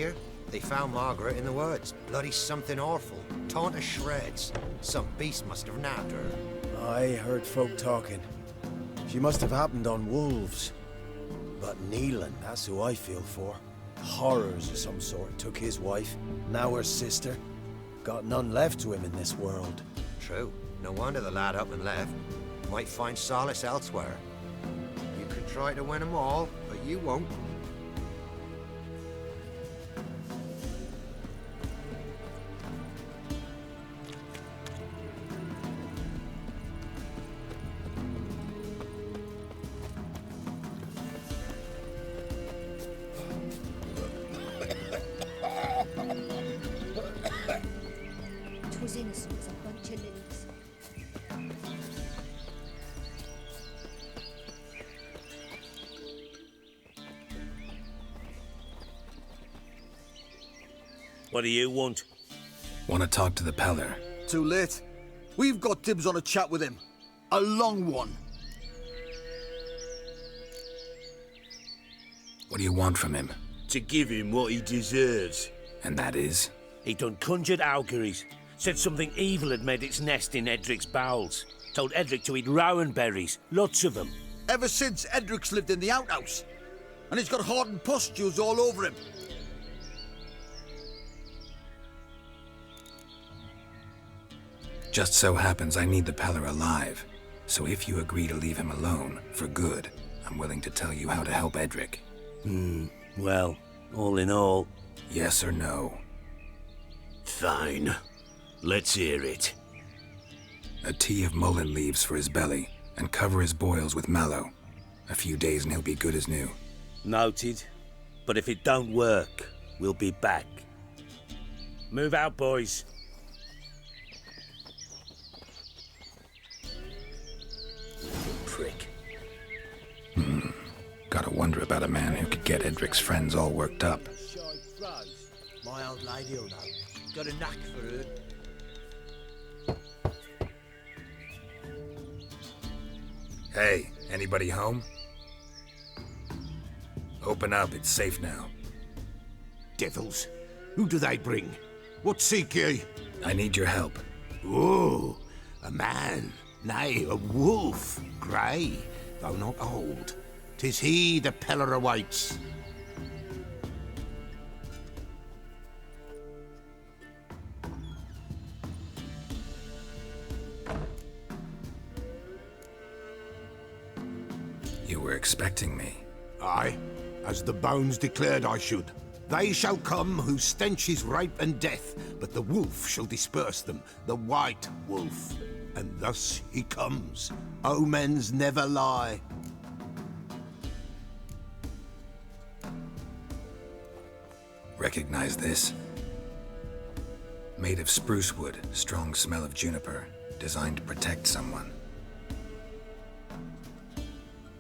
hear? They found Margaret in the woods. Bloody something awful. Torn to shreds. Some beast must have nabbed her. I heard folk talking. She must have happened on wolves. But Neelan, that's who I feel for. Horrors of some sort took his wife, now her sister. Got none left to him in this world. True. No wonder the lad up and left. Might find solace elsewhere. You can try to win them all, but you won't. Was innocent as a bunch of lilies. What do you want? Want to talk to the Peller. Too late. We've got dibs on a chat with him. A long one. What do you want from him? To give him what he deserves. And that is? He done conjured auguries. Said something evil had made its nest in Edric's bowels. Told Edric to eat rowan berries, lots of them. Ever since Edric's lived in the outhouse. And he's got hardened pustules all over him. Just so happens I need the Peller alive. So if you agree to leave him alone, for good, I'm willing to tell you how to help Edric. Well, all in all... Yes or no? Fine. Let's hear it. A tea of mullein leaves for his belly, and cover his boils with mallow. A few days and he'll be good as new. Noted. But if it don't work, we'll be back. Move out, boys. Prick. Gotta wonder about a man who could get Edric's friends all worked up. My old lady'll know. Got a knack for her. Hey, anybody home? Open up, it's safe now. Devils. Who do they bring? What seek ye? I need your help. Oh, a man. Nay, a wolf. Grey, though not old. 'Tis he the Peller awaits. You were expecting me. Aye, as the bones declared I should. They shall come whose stench is rape and death, but the wolf shall disperse them, the white wolf. And thus he comes. Omens never lie. Recognize this? Made of spruce wood, strong smell of juniper, designed to protect someone.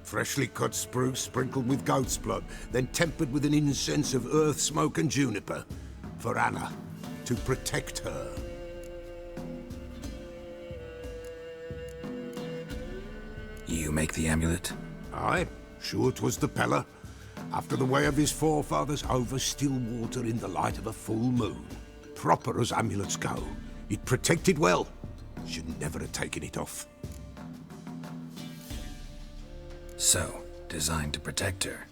Freshly cut spruce sprinkled with goat's blood, then tempered with an incense of earth, smoke and juniper. For Anna, to protect her. You make the amulet? Aye, sure 'twas the Peller. After the way of his forefathers, over still water in the light of a full moon. Proper as amulets go. It protected well. Should never have taken it off. So, designed to protect her.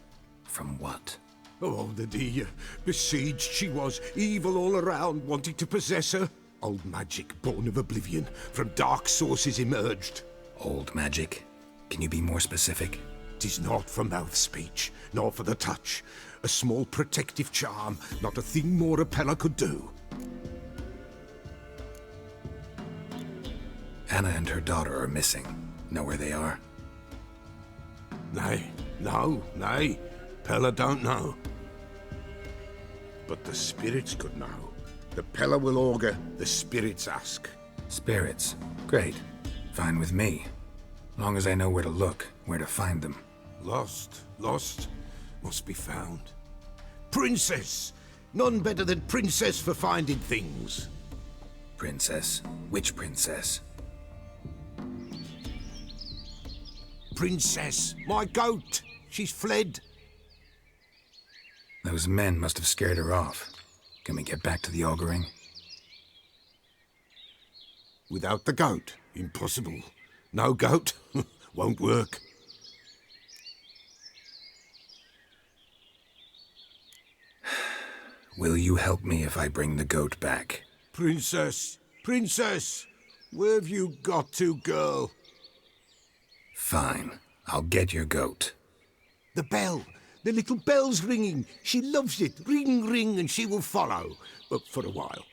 From what? Oh, the dear. Besieged she was, evil all around, wanting to possess her. Old magic, born of oblivion, from dark sources emerged. Old magic? Can you be more specific? 'Tis not for mouth speech, nor for the touch. A small protective charm, not a thing more a Peller could do. Anna and her daughter are missing. Know where they are? Nay, nay. Peller don't know. But the spirits could know. The Peller will augur, the spirits ask. Spirits. Great. Fine with me. Long as I know where to look, where to find them. Lost, must be found. Princess! None better than Princess for finding things. Princess? Which princess? Princess, my goat! She's fled. Those men must have scared her off. Can we get back to the auguring? Without the goat, impossible. No goat, won't work. Will you help me if I bring the goat back? Princess, princess, where have you got to, girl? Fine. I'll get your goat. The bell. The little bell's ringing. She loves it. Ring, ring, and she will follow. But for a while.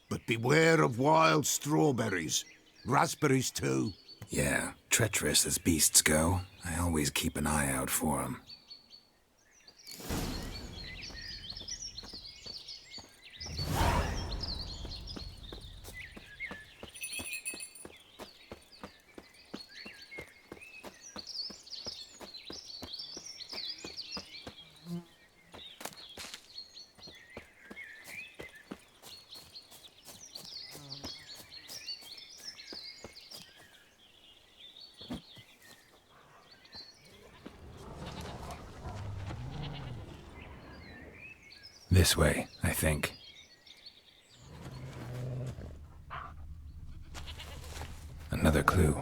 But beware of wild strawberries. Raspberries, too. Yeah, treacherous as beasts go. I always keep an eye out for 'em. This way, I think. Another clue.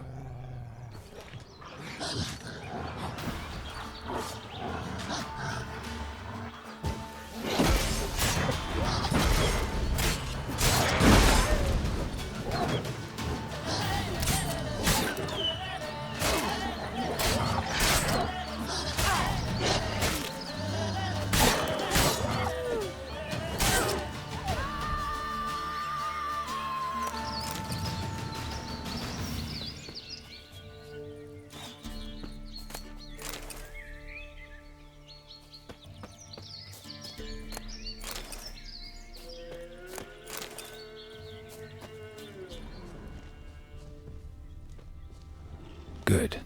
Good.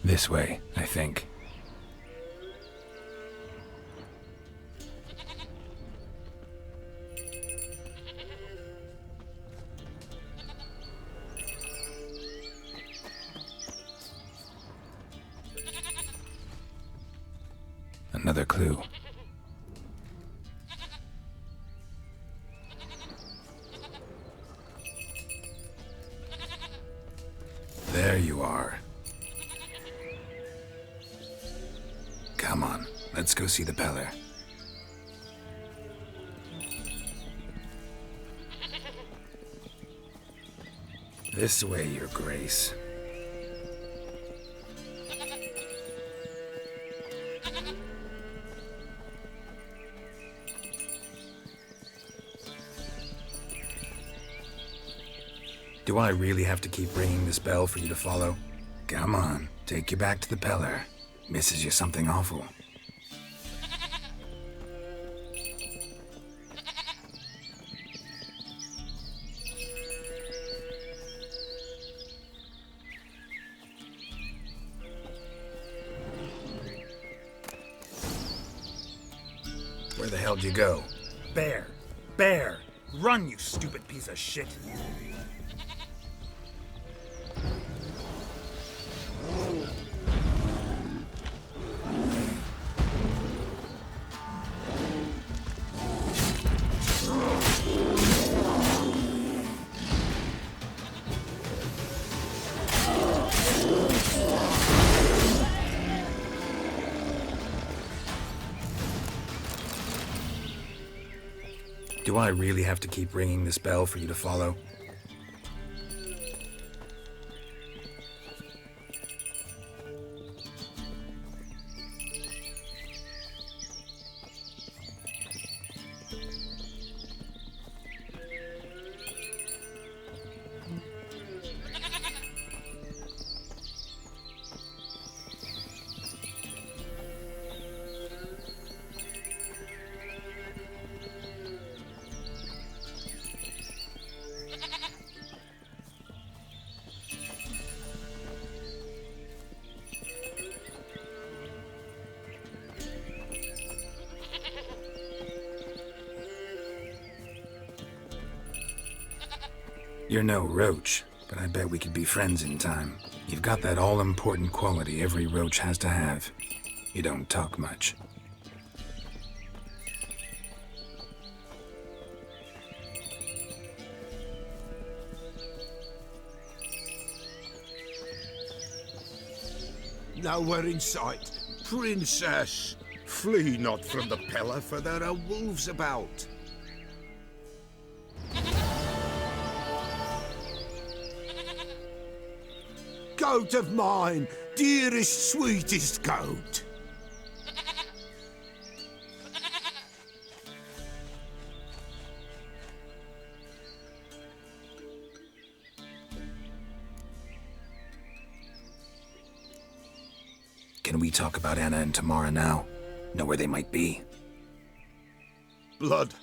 This way, I think. Another clue. There you are. Come on, let's go see the Beller. This way, Your Grace. Do I really have to keep ringing this bell for you to follow? Come on, take you back to the Peller. Misses you something awful. Where the hell did you go? Bear! Bear! Run, you stupid piece of shit! Do I really have to keep ringing this bell for you to follow? You're no roach, but I bet we could be friends in time. You've got that all-important quality every roach has to have. You don't talk much. Nowhere in sight. Princess, flee not from the Pellar, for there are wolves about. Goat of mine, dearest, sweetest goat. Can we talk about Anna and Tamara now? Know where they might be? Blood.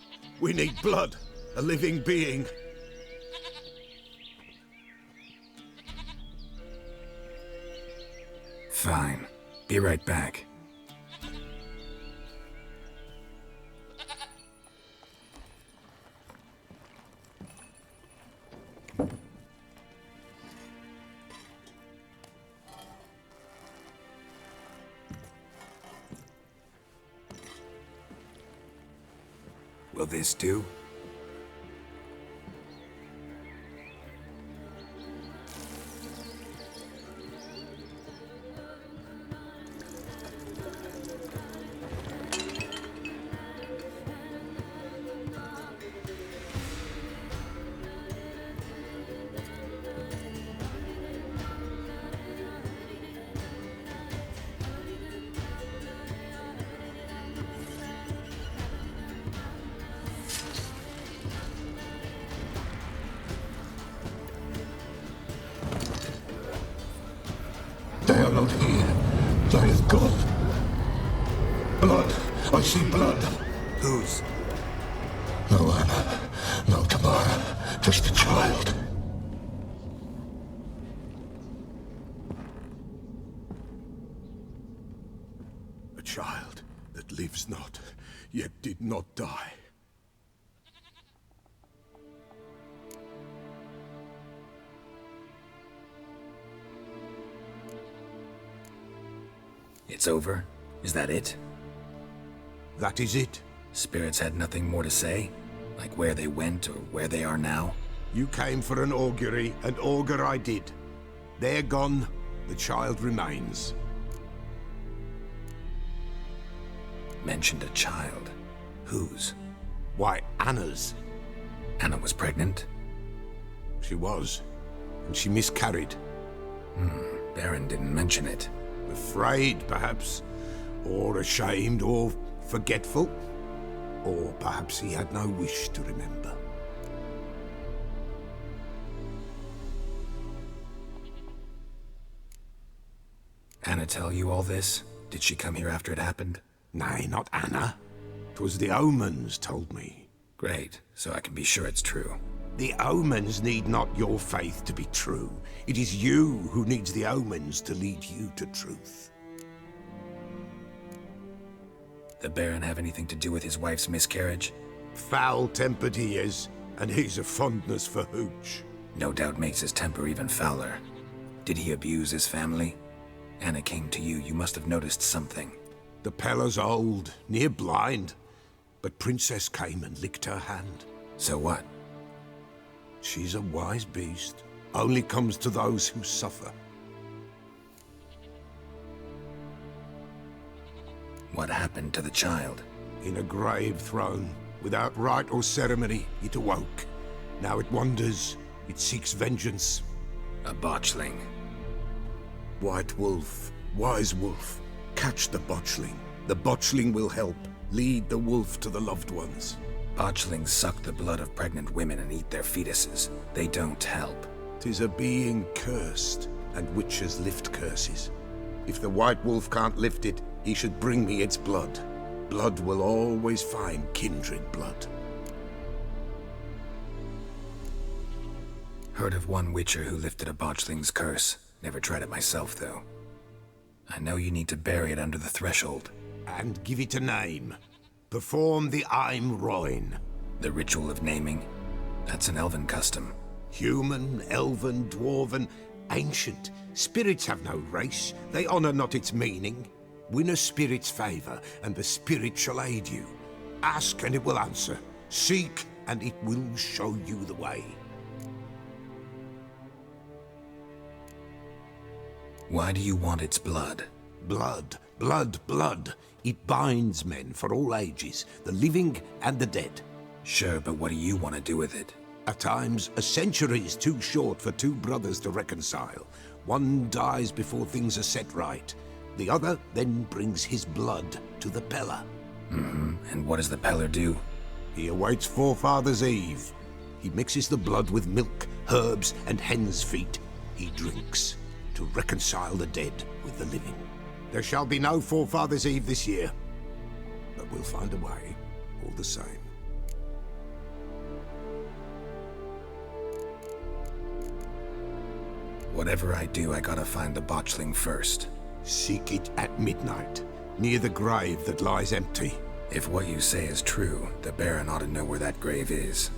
We need blood. A living being. Fine. Be right back. Will this do? They are not here. They have gone. Blood. I see blood. Whose? No Anna. No Tamara. Just a child. A child that lives not, yet did not die. It's over? Is that it? That is it. Spirits had nothing more to say? Like where they went or where they are now? You came for an augury, and augur I did. They're gone. The child remains. Mentioned a child. Whose? Why, Anna's. Anna was pregnant? She was. And she miscarried. Baron didn't mention it. Afraid, perhaps. Or ashamed, or forgetful. Or perhaps he had no wish to remember. Anna tell you all this? Did she come here after it happened? Nay, not Anna. 'Twas the omens told me. Great, so I can be sure it's true. The omens need not your faith to be true. It is you who needs the omens to lead you to truth. The Baron have anything to do with his wife's miscarriage? Foul-tempered he is, and he's a fondness for hooch. No doubt makes his temper even fouler. Did he abuse his family? Anna came to you, you must have noticed something. The Pellar's old, near blind, but Princess came and licked her hand. So what? She's a wise beast, only comes to those who suffer. What happened to the child? In a grave thrown, without rite or ceremony, it awoke. Now it wanders, it seeks vengeance. A botchling. White Wolf, Wise Wolf, catch the botchling. The botchling will help, lead the wolf to the loved ones. Botchlings suck the blood of pregnant women and eat their fetuses. They don't help. 'Tis a being cursed, and witches lift curses. If the White Wolf can't lift it, he should bring me its blood. Blood will always find kindred blood. Heard of one witcher who lifted a botchling's curse. Never tried it myself, though. I know you need to bury it under the threshold. And give it a name. Perform the Aim Roin. The ritual of naming? That's an elven custom. Human, elven, dwarven, ancient. Spirits have no race. They honour not its meaning. Win a spirit's favour, and the spirit shall aid you. Ask, and it will answer. Seek, and it will show you the way. Why do you want its blood? Blood, blood, blood. It binds men for all ages, the living and the dead. Sure, but what do you want to do with it? At times, a century is too short for two brothers to reconcile. One dies before things are set right. The other then brings his blood to the Peller. And what does the Peller do? He awaits Forefathers' Eve. He mixes the blood with milk, herbs, and hen's feet. He drinks to reconcile the dead with the living. There shall be no Forefathers' Eve this year, but we'll find a way, all the same. Whatever I do, I gotta find the botchling first. Seek it at midnight, near the grave that lies empty. If what you say is true, the Baron ought to know where that grave is.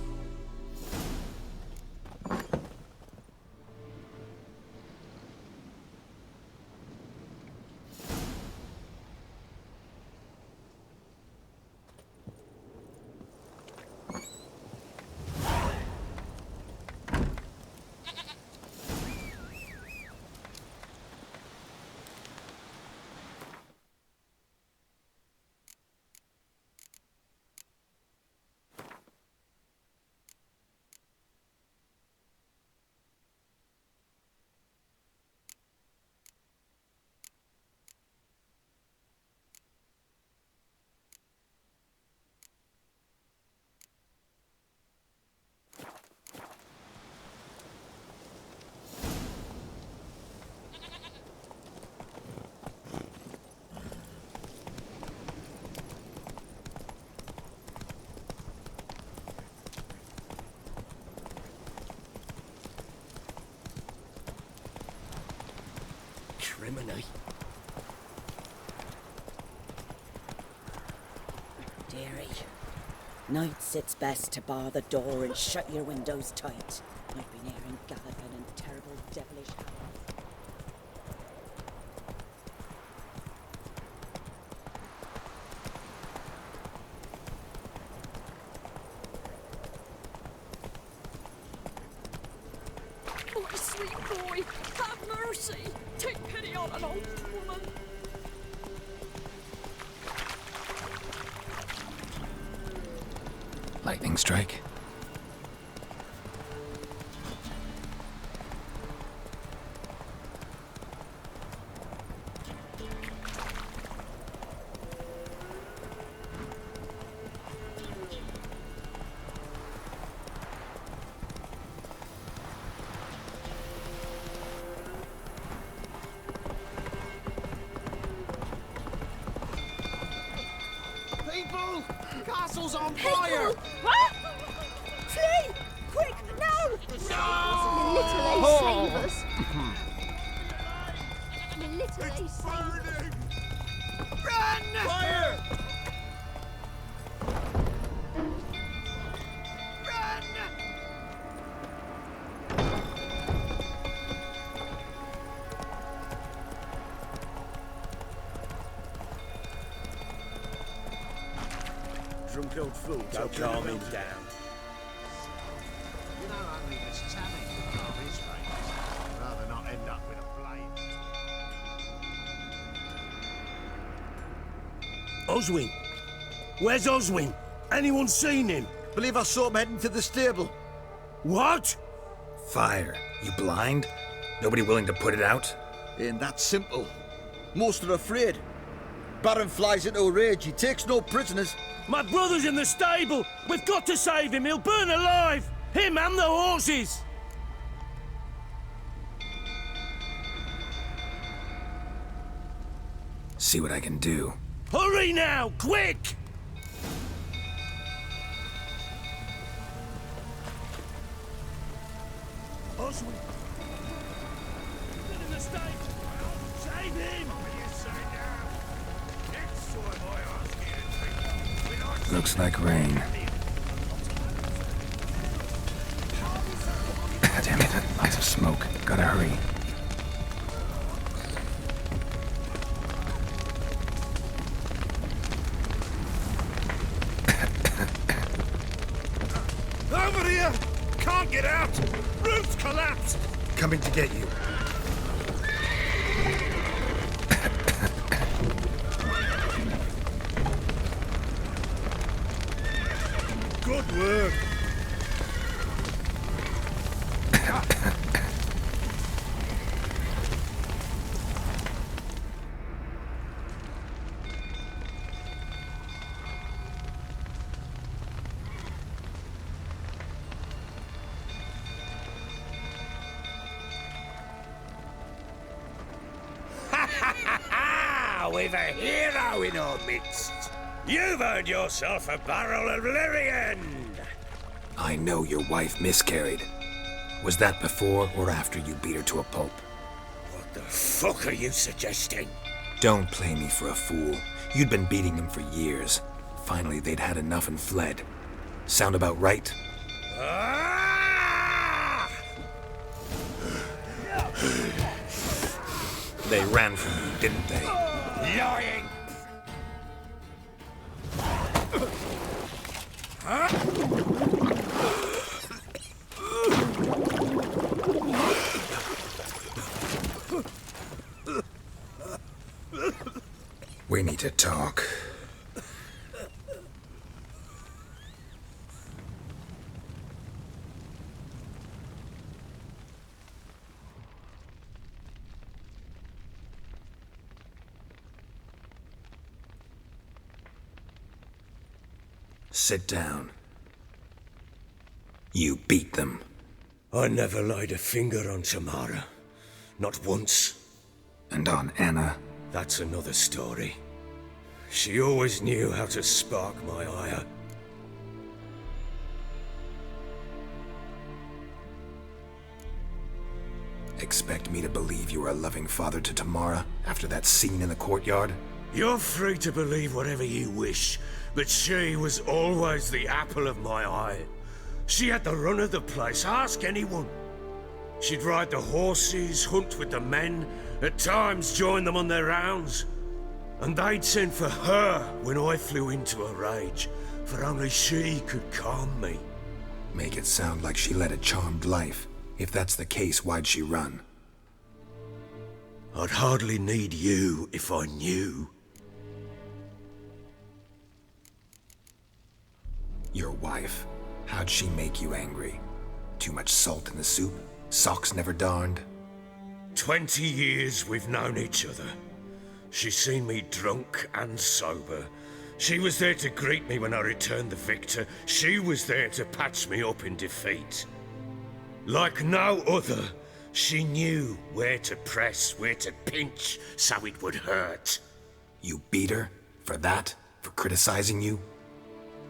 Criminy. Dearie, nights it's best to bar the door and shut your windows tight. I've been hearing galloping and terrible devilish howls. My sweet boy, have mercy! Take pity on an old woman! Lightning strike? People! Castle's on People! fire! What? Flee! Quick, no! Literally save us. Literally save us. Run! Fire! Run! Drunk old fool, don't calm him down. You know only Miss Tammy can calm his face. I'd rather not end up with a blade. Oswin? Where's Oswin? Anyone seen him? Believe I saw him heading to the stable. What? Fire. You blind? Nobody willing to put it out? Ain't that simple. Most are afraid. Baron flies into a rage. He takes no prisoners. My brother's in the stable! We've got to save him! He'll burn alive! Him and the horses! See what I can do. Hurry now! Quick! Oswin! He's in the stable! Save him! Looks like rain. smoke. Gotta hurry. Over here! Can't get out! Roof's collapsed! Coming to get you. Good work! We've a hero in our midst. You've earned yourself a barrel of Lyrian. I know your wife miscarried. Was that before or after you beat her to a pulp? What the fuck are you suggesting? Don't play me for a fool. You'd been beating them for years. Finally, they'd had enough and fled. Sound about right? Ah! They ran from you, didn't they? Lying! We need to talk. Sit down. You beat them. I never laid a finger on Tamara. Not once. And on Anna? That's another story. She always knew how to spark my ire. Expect me to believe you were a loving father to Tamara after that scene in the courtyard? You're free to believe whatever you wish, but she was always the apple of my eye. She had the run of the place, ask anyone. She'd ride the horses, hunt with the men, at times join them on their rounds. And they'd send for her when I flew into a rage, for only she could calm me. Make it sound like she led a charmed life. If that's the case, why'd she run? I'd hardly need you if I knew. Your wife. How'd she make you angry? Too much salt in the soup? Socks never darned? 20 years we've known each other. She's seen me drunk and sober. She was there to greet me when I returned the victor. She was there to patch me up in defeat. Like no other, she knew where to press, where to pinch, so it would hurt. You beat her? For that? For criticizing you?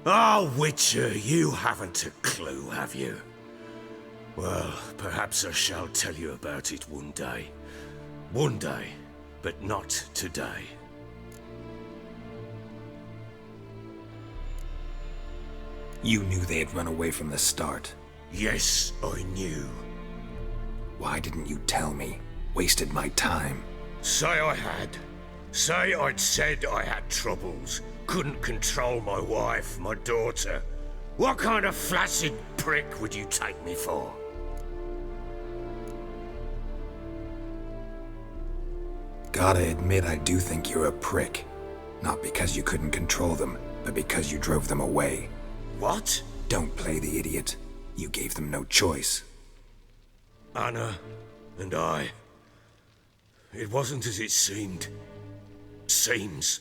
Oh, Witcher, you haven't a clue, have you? Well, perhaps I shall tell you about it one day. One day, but not today. You knew they had run away from the start. Yes, I knew. Why didn't you tell me? Wasted my time. Say I had. Say I'd said I had troubles. Couldn't control my wife, my daughter. What kind of flaccid prick would you take me for? Gotta admit, I do think you're a prick. Not because you couldn't control them, but because you drove them away. What? Don't play the idiot. You gave them no choice. Anna and I. It wasn't as it seemed. Seems.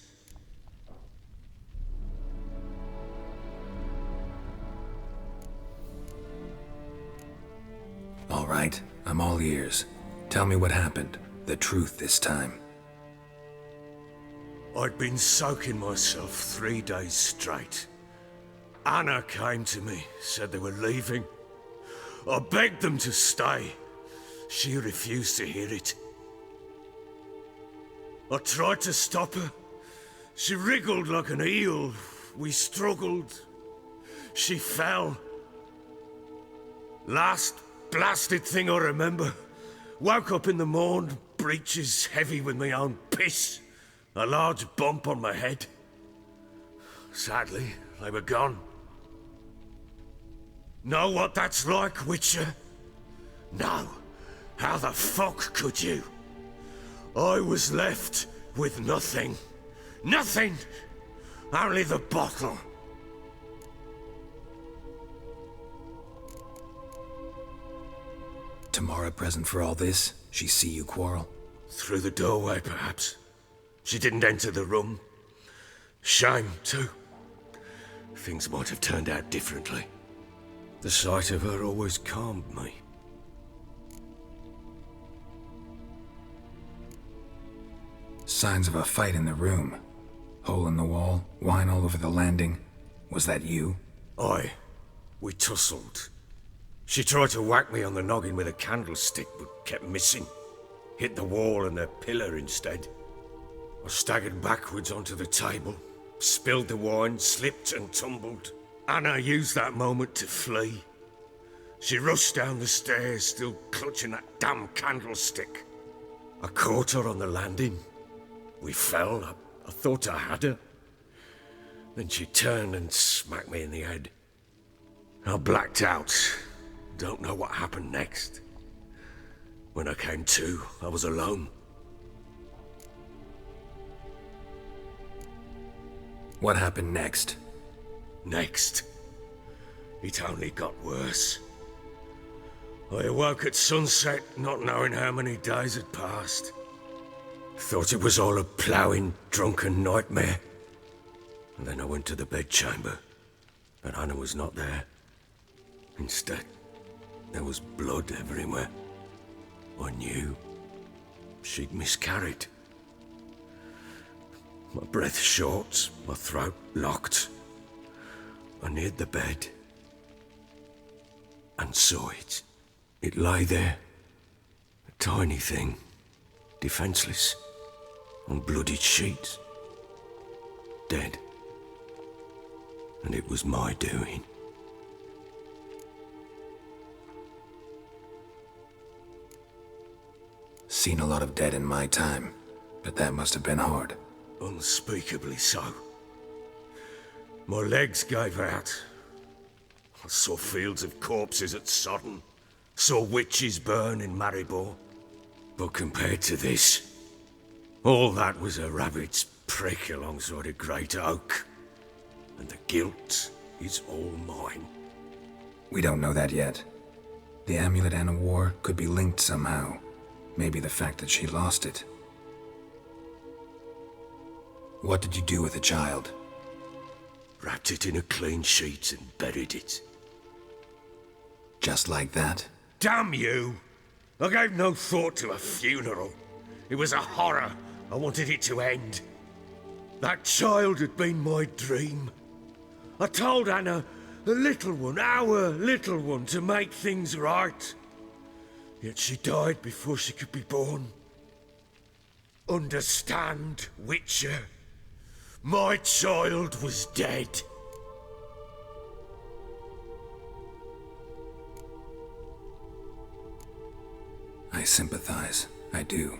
All right, I'm all ears. Tell me what happened. The truth this time. I'd been soaking myself 3 days straight. Anna came to me, said they were leaving. I begged them to stay. She refused to hear it. I tried to stop her. She wriggled like an eel. We struggled. She fell. Last blasted thing I remember. Woke up in the morn, breeches heavy with my own piss. A large bump on my head. Sadly, they were gone. Know what that's like, Witcher? No. How the fuck could you? I was left with nothing. Nothing! Only the bottle. Tamara present for all this? She see you quarrel? Through the doorway, perhaps. She didn't enter the room. Shame, too. Things might have turned out differently. The sight of her always calmed me. Signs of a fight in the room. Hole in the wall, wine all over the landing. Was that you? Aye. We tussled. She tried to whack me on the noggin with a candlestick, but kept missing. Hit the wall and a pillar instead. I staggered backwards onto the table, spilled the wine, slipped and tumbled. Anna used that moment to flee. She rushed down the stairs, still clutching that damn candlestick. I caught her on the landing. We fell. I thought I had her. Then she turned and smacked me in the head. I blacked out. Don't know what happened next. When I came to, I was alone. What happened next? Next? It only got worse. I awoke at sunset, not knowing how many days had passed. Thought it was all a ploughing, drunken nightmare. And then I went to the bedchamber, but Anna was not there. Instead, there was blood everywhere. I knew she'd miscarried. My breath short, my throat locked. I neared the bed and saw it. It lay there, a tiny thing, defenseless, on bloodied sheets, dead. And it was my doing. Seen a lot of dead in my time, but that must have been hard. Unspeakably so. My legs gave out. I saw fields of corpses at Sodden. Saw witches burn in Maribor. But compared to this, all that was a rabbit's prick alongside a great oak. And the guilt is all mine. We don't know that yet. The amulet Anna wore could be linked somehow. Maybe the fact that she lost it. What did you do with the child? Wrapped it in a clean sheet and buried it. Just like that? Damn you! I gave no thought to a funeral. It was a horror. I wanted it to end. That child had been my dream. I told Anna, the little one, our little one, to make things right. Yet she died before she could be born. Understand, Witcher? My child was dead. I sympathize. I do.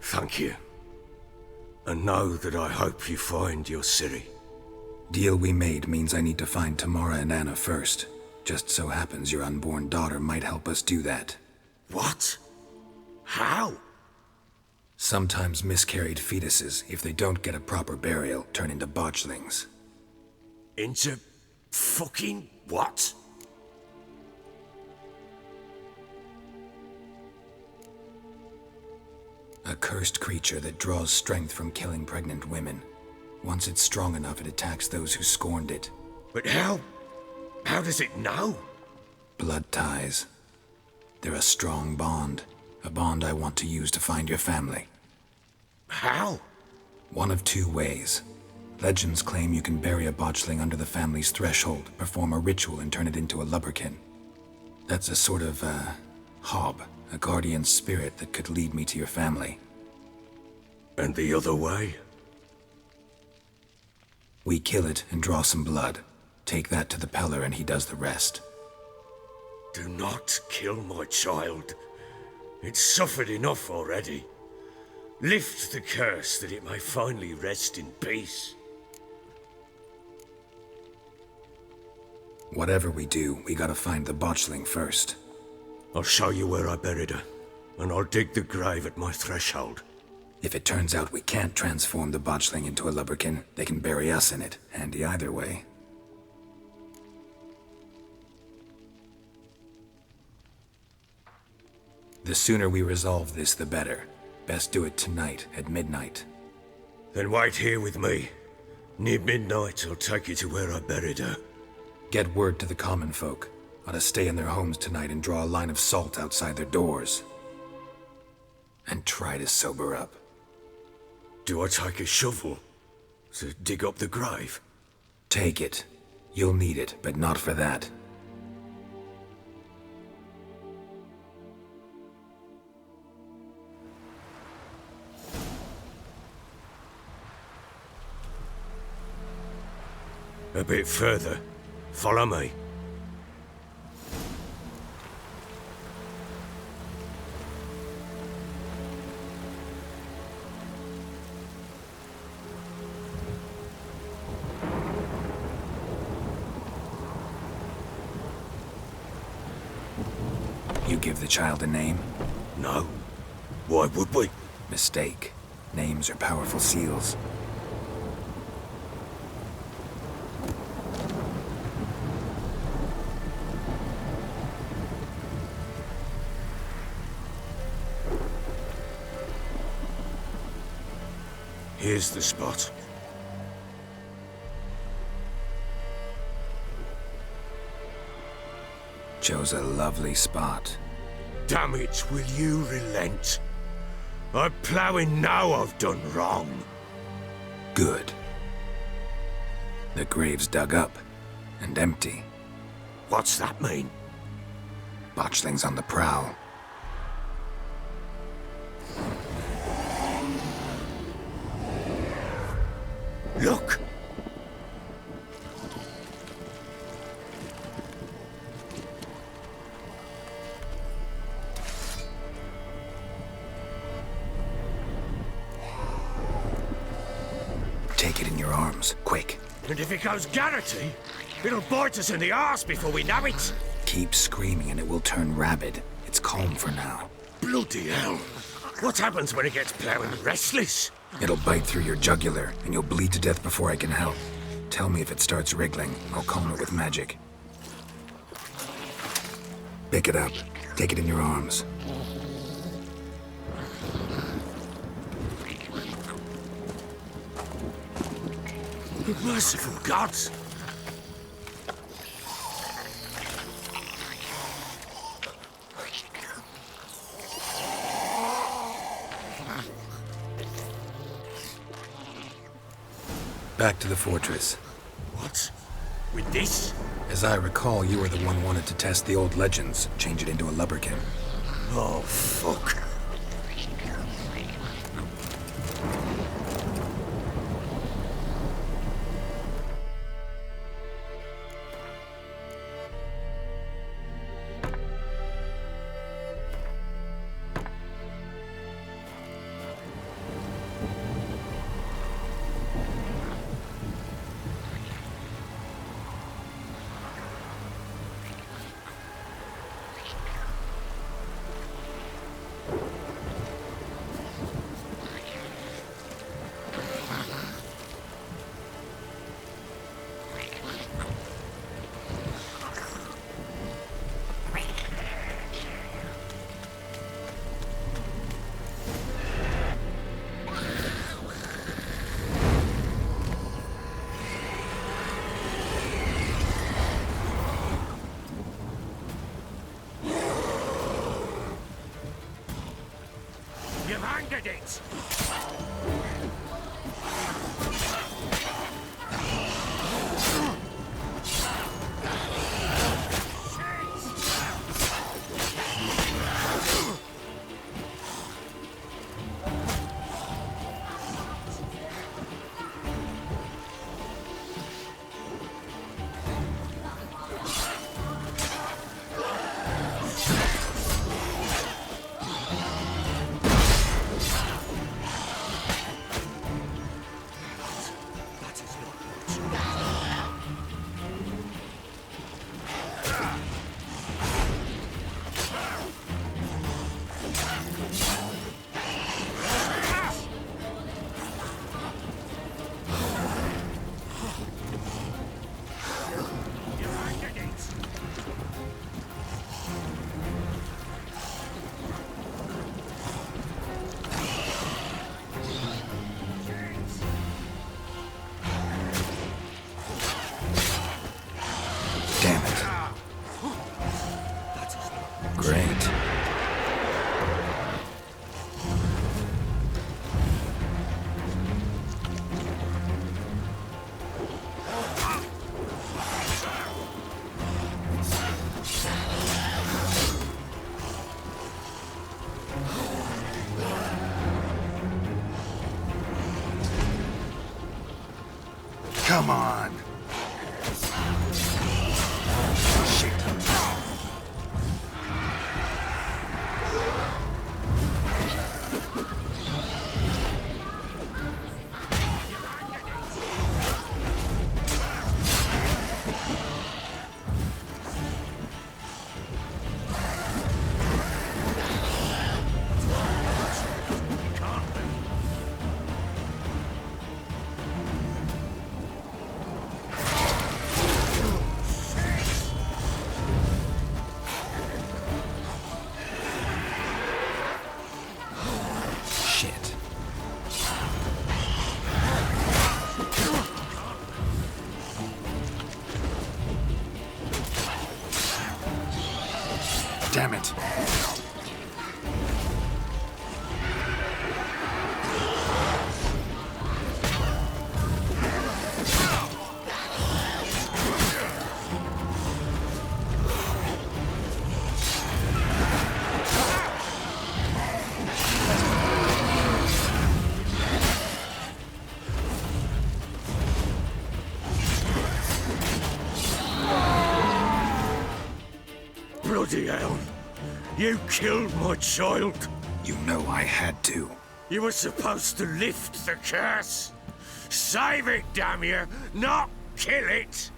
Thank you. And know that I hope you find your Ciri. Deal we made means I need to find Tamara and Anna first. Just so happens your unborn daughter might help us do that. What? How? Sometimes miscarried fetuses, if they don't get a proper burial, turn into botchlings. Into fucking what? A cursed creature that draws strength from killing pregnant women. Once it's strong enough, it attacks those who scorned it. But how? How does it know? Blood ties. They're a strong bond. A bond I want to use to find your family. How? One of two ways. Legends claim you can bury a botchling under the family's threshold, perform a ritual and turn it into a lubberkin. That's a sort of, hob, a guardian spirit that could lead me to your family. And the other way? We kill it and draw some blood. Take that to the Peller and he does the rest. Do not kill my child. It's suffered enough already. Lift the curse that it may finally rest in peace. Whatever we do, we gotta find the botchling first. I'll show you where I buried her, and I'll dig the grave at my threshold. If it turns out we can't transform the botchling into a lubberkin, they can bury us in it. Handy either way. The sooner we resolve this, the better. Best do it tonight, at midnight. Then wait here with me. Near midnight, I'll take you to where I buried her. Get word to the common folk. Ought to stay in their homes tonight and draw a line of salt outside their doors. And try to sober up. Do I take a shovel to dig up the grave? Take it. You'll need it, but not for that. A bit further. Follow me. You give the child a name? No. Why would we? Mistake. Names are powerful seals. Here's the spot. Chose a lovely spot. Damn it, will you relent? I'm ploughing now I've done wrong. Good. The grave's dug up and empty. What's that mean? Botchling's on the prowl. Look! Take it in your arms, quick. And if it goes Garrity, it'll bite us in the arse before we know it. Keep screaming and it will turn rabid. It's calm for now. Bloody hell! What happens when it gets ploughing restless? It'll bite through your jugular, and you'll bleed to death before I can help. Tell me if it starts wriggling. I'll calm it with magic. Pick it up. Take it in your arms. Merciful gods! Back to the fortress. What? With this? As I recall, you were the one wanted to test the old legends, change it into a lubberkin. Oh, fuck. You've angered it! Come on. Shit. Shit. Damn it. Bloody hell! You killed my child! You know I had to. You were supposed to lift the curse! Save it, damn you! Not kill it!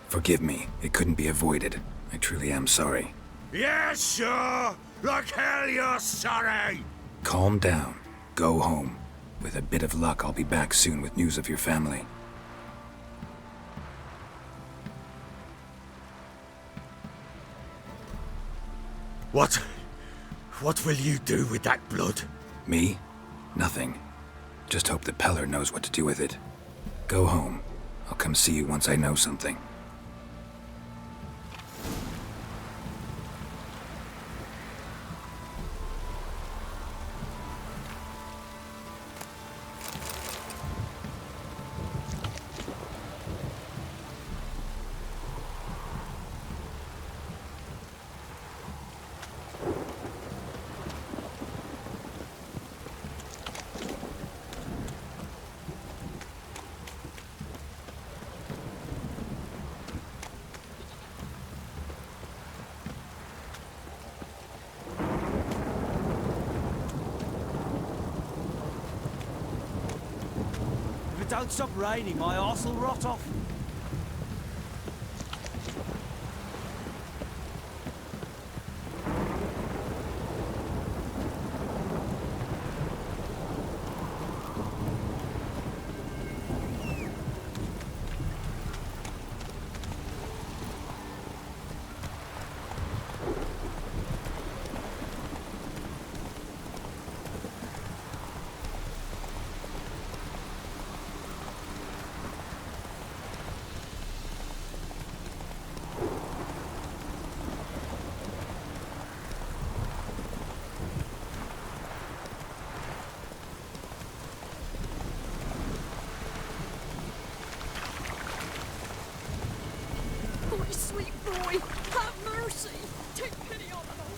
Forgive me. It couldn't be avoided. I truly am sorry. Yeah, sure! Like hell you're sorry! Calm down. Go home. With a bit of luck, I'll be back soon with news of your family. What will you do with that blood? Me? Nothing. Just hope that Peller knows what to do with it. Go home. I'll come see you once I know something. If it don't stop raining, my arse will rot off. My sweet boy, have mercy. Take pity on an old.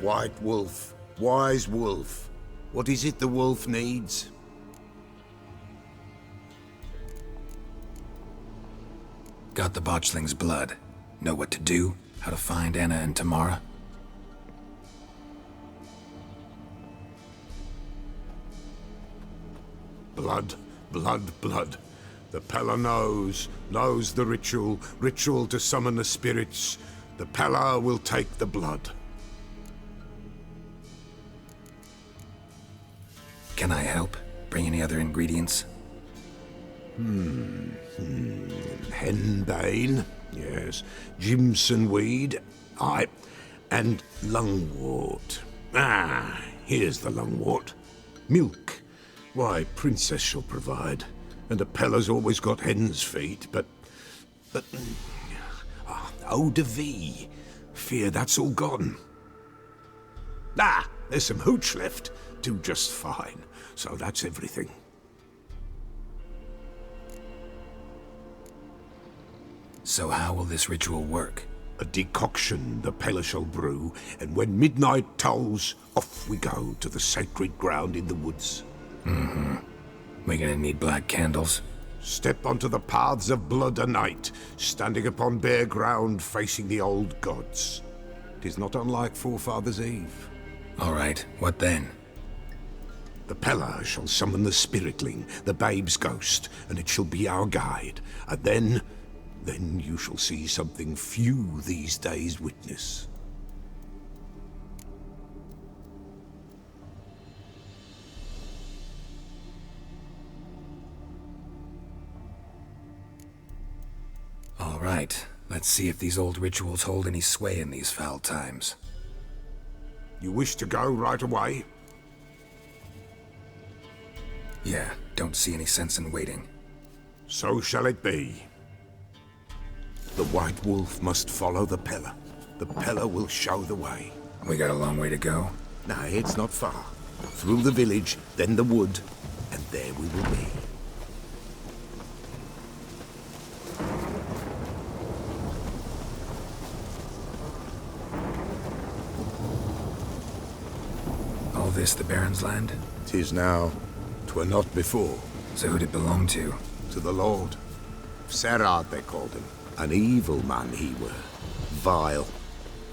White Wolf, wise wolf. What is it the wolf needs? Got the botchling's blood. Know what to do? How to find Anna and Tamara? Blood, blood, blood. The Peller knows the ritual to summon the spirits. The Peller will take the blood. Can I help? Bring any other ingredients? Henbane, yes. Jimson weed, aye. And lungwort. Ah, here's the lungwort. Milk. Why, Princess shall provide. And a Pella's always got hen's feet, but... eau de vie. Fear that's all gone. Ah, there's some hooch left. Do just fine. So that's everything. So how will this ritual work? A decoction the Pella shall brew, and when midnight tolls, off we go to the sacred ground in the woods. We gonna need black candles? Step onto the paths of blood a night, standing upon bare ground facing the old gods. 'Tis not unlike Forefathers' Eve. All right, what then? The Pella shall summon the spiritling, the babe's ghost, and it shall be our guide. And then you shall see something few these days witness. All right, let's see if these old rituals hold any sway in these foul times. You wish to go right away? Yeah, don't see any sense in waiting. So shall it be. The White Wolf must follow the Pella. The Pella will show the way. We got a long way to go. Nay, it's not far. Through the village, then the wood, and there we will be. All this the Baron's land? 'Tis now. 'Twere not before. So who'd it belong to? To the Lord. Serad, they called him. An evil man he were. Vile.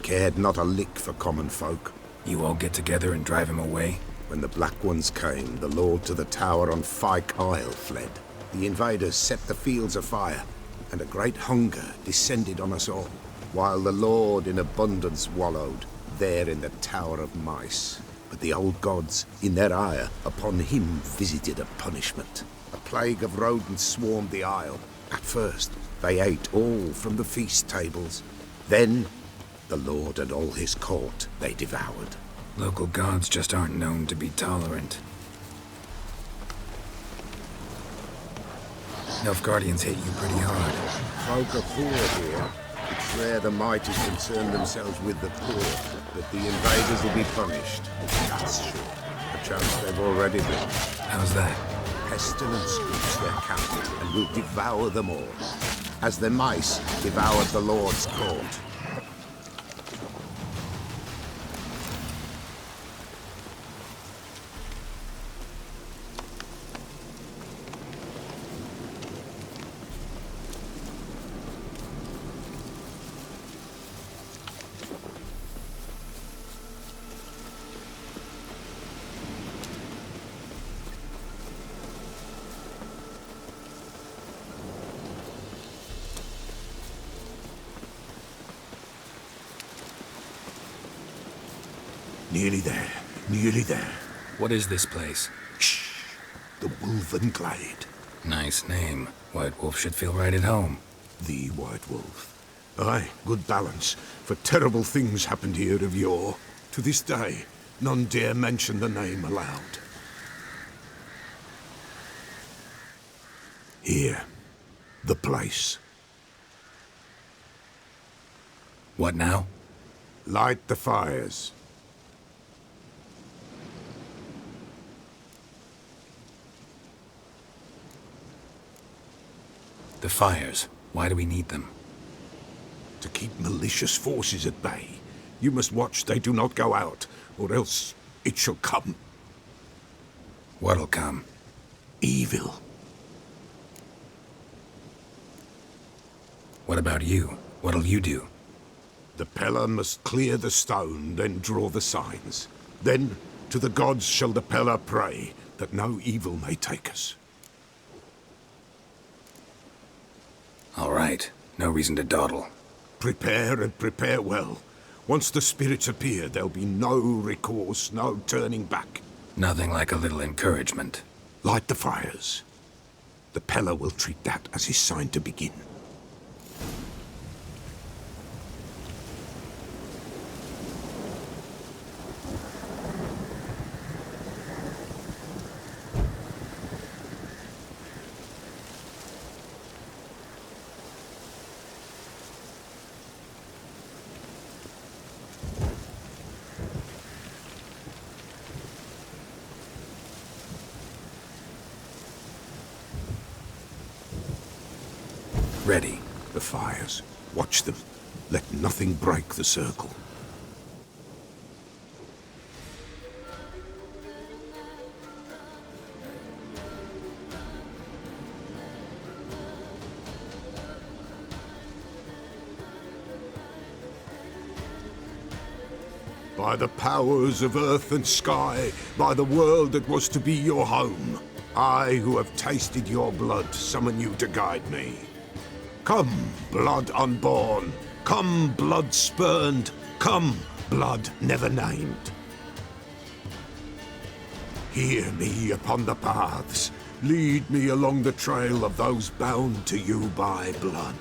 Cared not a lick for common folk. You all get together and drive him away? When the Black Ones came, the Lord to the tower on Fyke Isle fled. The invaders set the fields afire, and a great hunger descended on us all, while the Lord in abundance wallowed, there in the Tower of Mice. But the old gods, in their ire, upon him visited a punishment. A plague of rodents swarmed the isle. At first, they ate all from the feast tables. Then, the Lord and all his court they devoured. Local gods just aren't known to be tolerant. Nilfgaardians hit you pretty hard. Folk are poor here. It's rare the mighty concern themselves with the poor, but the invaders will be punished. That's sure. Perchance they've already been. How's that? Pestilence sweeps their camp and will devour them all, as the mice devoured the Lord's court. Nearly there. Nearly there. What is this place? Shh. The Wolven Glade. Nice name. White Wolf should feel right at home. The White Wolf. Aye, good balance. For terrible things happened here of yore. To this day, none dare mention the name aloud. Here. The place. What now? Light the fires. The fires. Why do we need them? To keep malicious forces at bay. You must watch they do not go out, or else it shall come. What'll come? Evil. What about you? What'll you do? The Pella must clear the stone, then draw the signs. Then, to the gods shall the Pella pray, that no evil may take us. All right. No reason to dawdle. Prepare and prepare well. Once the spirits appear, there'll be no recourse, no turning back. Nothing like a little encouragement. Light the fires. The Pella will treat that as his sign to begin. Ready. The fires. Watch them. Let nothing break the circle. By the powers of earth and sky, by the world that was to be your home, I, who have tasted your blood, summon you to guide me. Come, blood unborn. Come, blood spurned. Come, blood never named. Hear me upon the paths. Lead me along the trail of those bound to you by blood.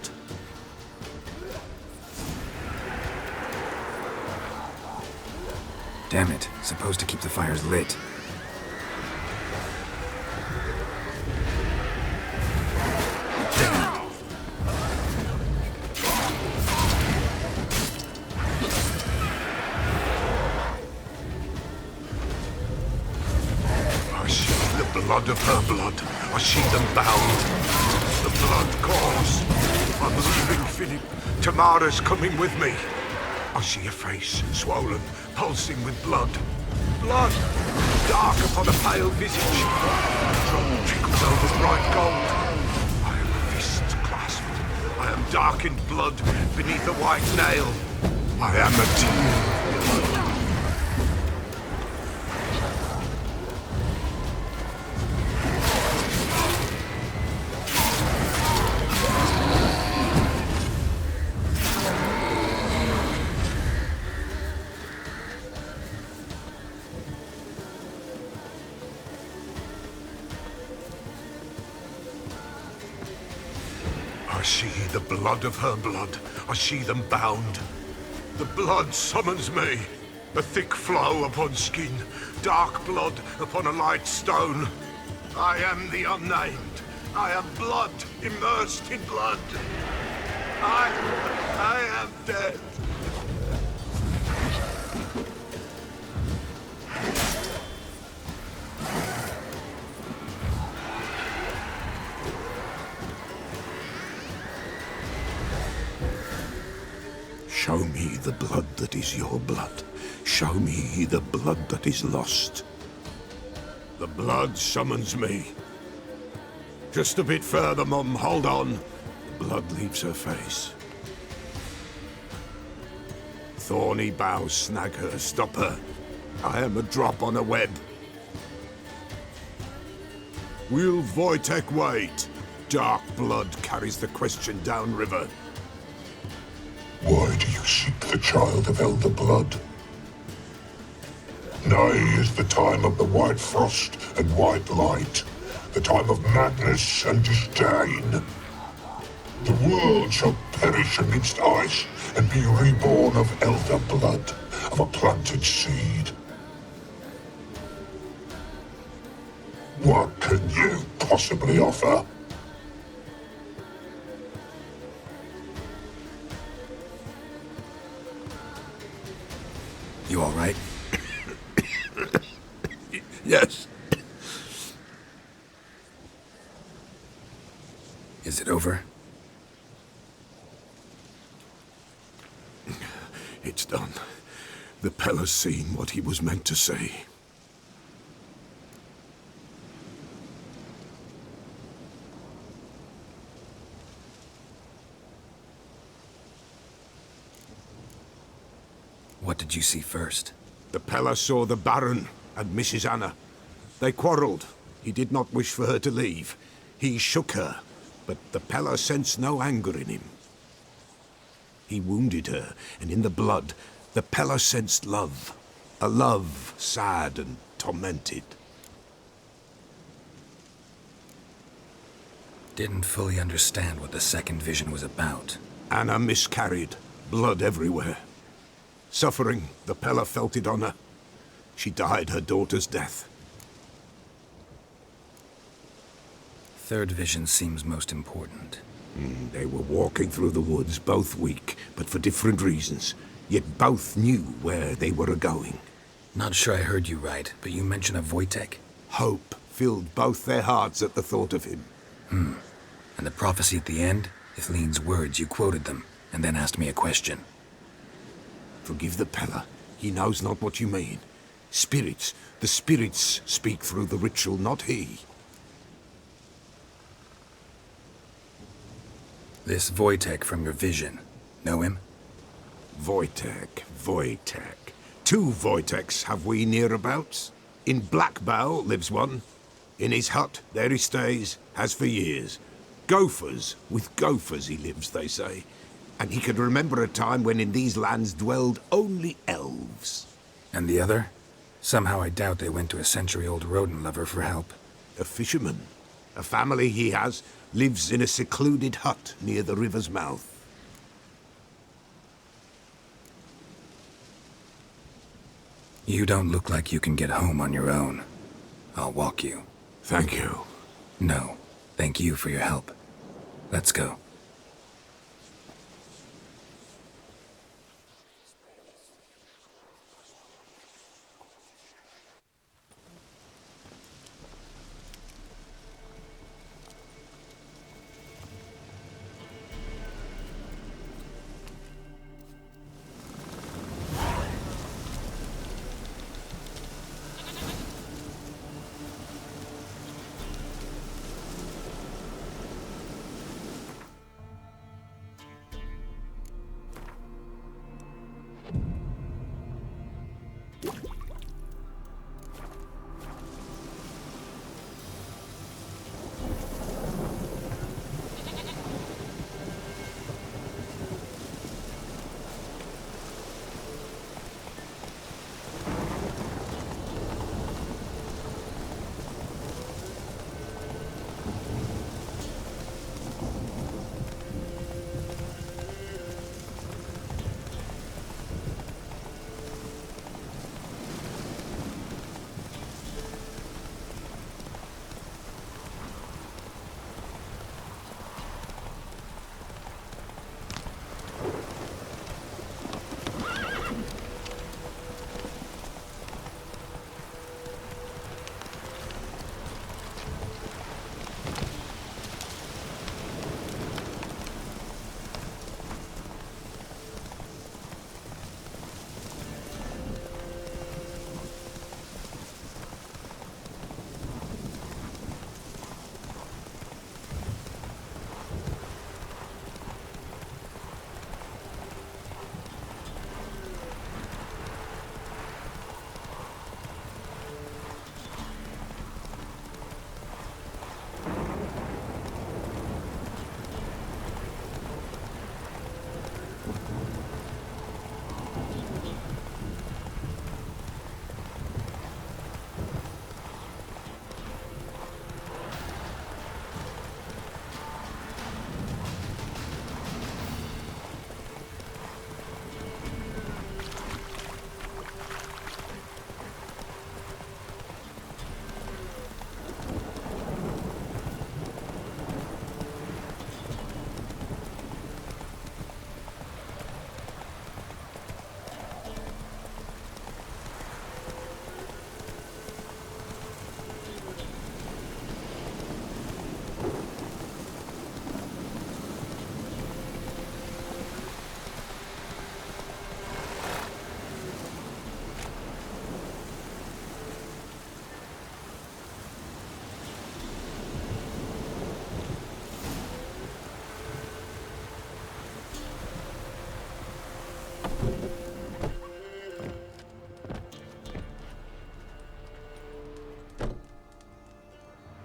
Damn it. Supposed to keep the fires lit. Blood of her blood. I see them bound. The blood calls. I'm leaving, Philip. Tamara's coming with me. I see a face, swollen, pulsing with blood. Blood! Dark upon a pale visage. Drop trickles over bright gold. I am a fist clasped. I am darkened blood beneath a white nail. I am a tear. I see the blood of her blood. I see them bound. The blood summons me. A thick flow upon skin, dark blood upon a light stone. I am the unnamed. I am blood immersed in blood. I am dead. Show me the blood that is your blood. Show me the blood that is lost. The blood summons me. Just a bit further, Mum. Hold on. The blood leaves her face. Thorny boughs snag her, stop her. I am a drop on a web. Will Wojtek wait? Dark blood carries the question downriver. Why do you seek the child of Elder Blood? Nigh is the time of the white frost and white light, the time of madness and disdain. The world shall perish amidst ice and be reborn of Elder Blood, of a planted seed. What can you possibly offer? You all right? Yes. Is it over? It's done. The Pella's seen what he was meant to see. What did you see first? The Pella saw the Baron and Mrs. Anna. They quarreled. He did not wish for her to leave. He shook her, but the Pella sensed no anger in him. He wounded her, and in the blood, the Pella sensed love. A love sad and tormented. Didn't fully understand what the second vision was about. Anna miscarried. Blood everywhere. Suffering, the Pella felt it on her. She died her daughter's death. Third vision seems most important. They were walking through the woods, both weak, but for different reasons. Yet both knew where they were going. Not sure I heard you right, but you mentioned a Wojtek? Hope filled both their hearts at the thought of him. And the prophecy at the end? Ithlinne's words, you quoted them, and then asked me a question. Forgive the Pella. He knows not what you mean. Spirits. The spirits speak through the ritual, not he. This Wojtek from your vision. Know him? Wojtek. Two Wojteks have we nearabouts. In Blackbow lives one. In his hut, there he stays, has for years. Gophers, with gophers he lives, they say. And he can remember a time when in these lands dwelled only elves. And the other? Somehow I doubt they went to a century-old rodent lover for help. A fisherman. A family he has lives in a secluded hut near the river's mouth. You don't look like you can get home on your own. I'll walk you. Thank you. No, thank you for your help. Let's go.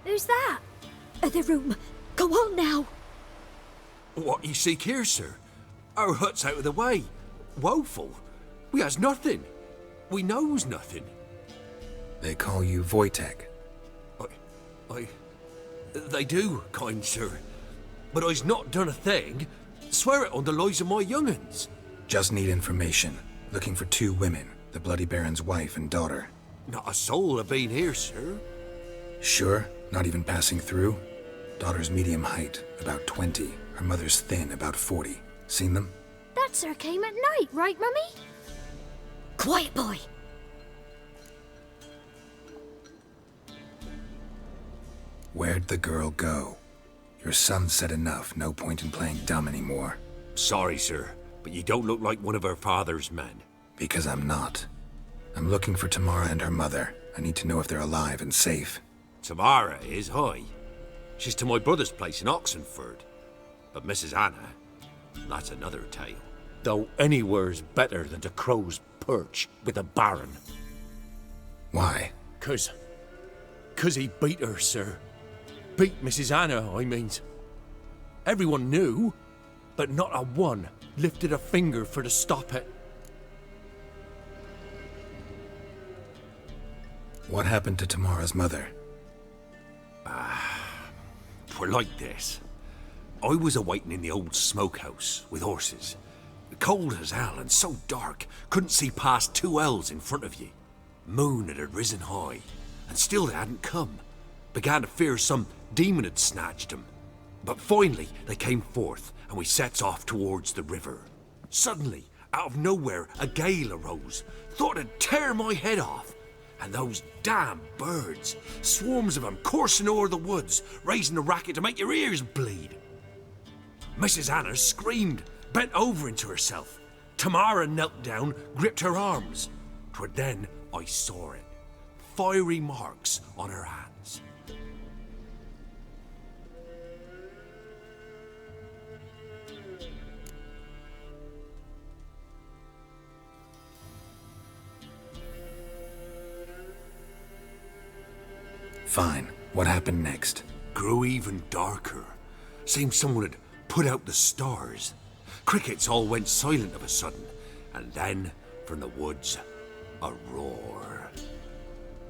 Who's that? The room. Go on now. What ye seek here, sir? Our hut's out of the way. Woeful. We has nothing. We knows nothing. They call you Wojtek. They do, kind sir. But I's not done a thing. Swear it on the lives of my young'uns. Just need information. Looking for 2 women, the Bloody Baron's wife and daughter. Not a soul have been here, sir. Sure? Not even passing through? Daughter's medium height, about 20. Her mother's thin, about 40. Seen them? That sir came at night, right, Mummy? Quiet, boy. Where'd the girl go? Your son said enough, no point in playing dumb anymore. Sorry, sir, but you don't look like one of her father's men. Because I'm not. I'm looking for Tamara and her mother. I need to know if they're alive and safe. Tamara is, hi. She's to my brother's place in Oxenford. But Mrs. Anna, that's another tale. Though anywhere's better than to Crow's Perch with a baron. Why? 'Cause he beat her, sir. Beat Mrs. Anna, I means. Everyone knew, but not a one lifted a finger for to stop it. What happened to Tamara's mother? Twere like this. I was a-waiting in the old smokehouse with horses. Cold as hell and so dark, couldn't see past 2 ells in front of ye. Moon had risen high, and still they hadn't come. Began to fear some demon had snatched them. But finally they came forth, and we sets off towards the river. Suddenly, out of nowhere, a gale arose. Thought it'd tear my head off. And those damn birds, swarms of them coursing o'er the woods, raising a racket to make your ears bleed. Mrs. Anna screamed, bent over into herself. Tamara knelt down, gripped her arms. 'Twere then I saw it. Fiery marks on her hands. Fine. What happened next? Grew even darker. Seemed someone had put out the stars. Crickets all went silent of a sudden, and then, from the woods, a roar.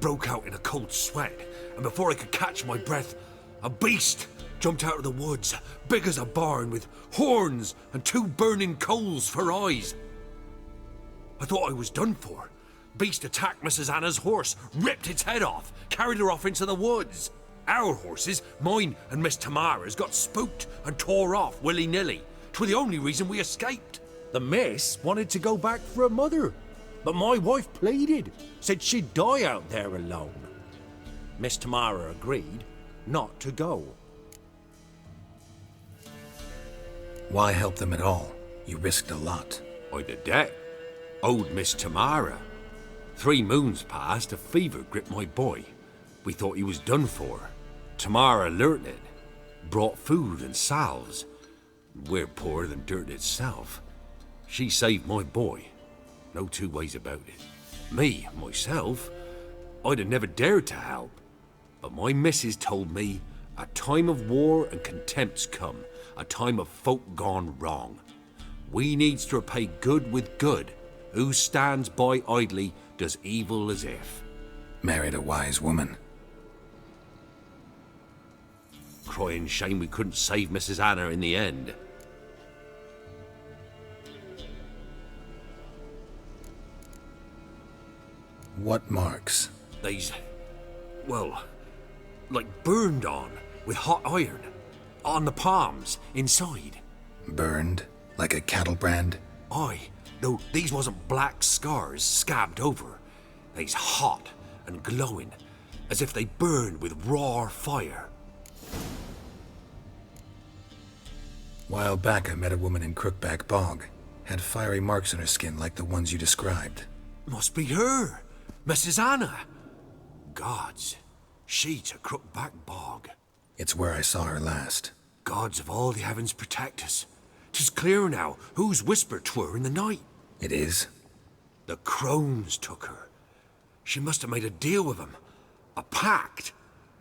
Broke out in a cold sweat, and before I could catch my breath, a beast jumped out of the woods, big as a barn, with horns and 2 burning coals for eyes. I thought I was done for. Beast attacked Mrs. Anna's horse, ripped its head off, carried her off into the woods. Our horses, mine and Miss Tamara's, got spooked and tore off willy-nilly. 'Twere the only reason we escaped. The miss wanted to go back for her mother, but my wife pleaded, said she'd die out there alone. Miss Tamara agreed not to go. Why help them at all? You risked a lot. I'd a debt. Owed Miss Tamara. 3 moons passed, a fever gripped my boy. We thought he was done for. Tamara learnt it. Brought food and salves. We're poorer than dirt itself. She saved my boy. No 2 ways about it. Me, myself, I'd have never dared to help. But my missus told me a time of war and contempt's come. A time of folk gone wrong. We needs to repay good with good. Who stands by idly does evil as if. Married a wise woman. Crying shame we couldn't save Mrs. Anna in the end. What marks? They's, well, like burned on with hot iron. On the palms, inside. Burned? Like a cattle brand? Aye, though these wasn't black scars scabbed over. They's hot and glowing, as if they burned with raw fire. While back I met a woman in Crookback Bog. Had fiery marks on her skin like the ones you described. Must be her, Mrs. Anna. Gods, she to Crookback Bog. It's where I saw her last. Gods of all the heavens protect us. 'Tis clear now whose whisper 'twere in the night. It is? The crones took her. She must have made a deal with them. A pact.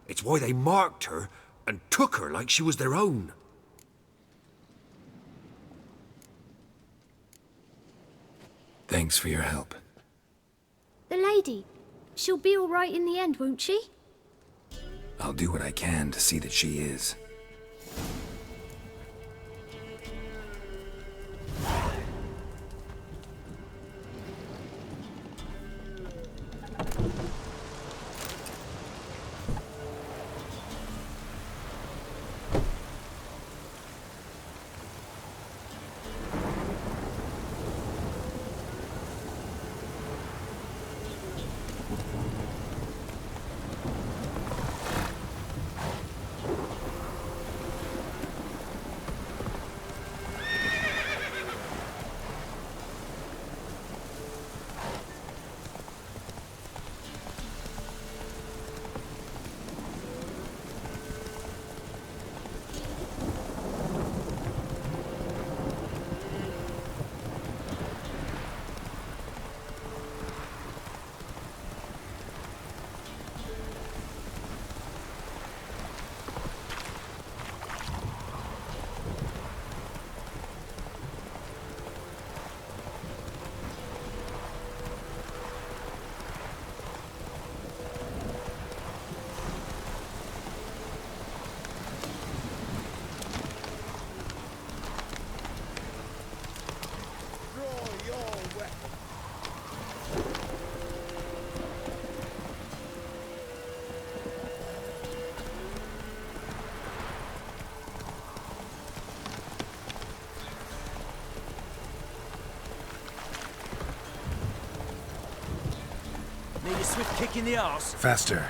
It's why they marked her and took her like she was their own. Thanks for your help. The lady. She'll be all right in the end, won't she? I'll do what I can to see that she is. Need a swift kick in the arse. Faster.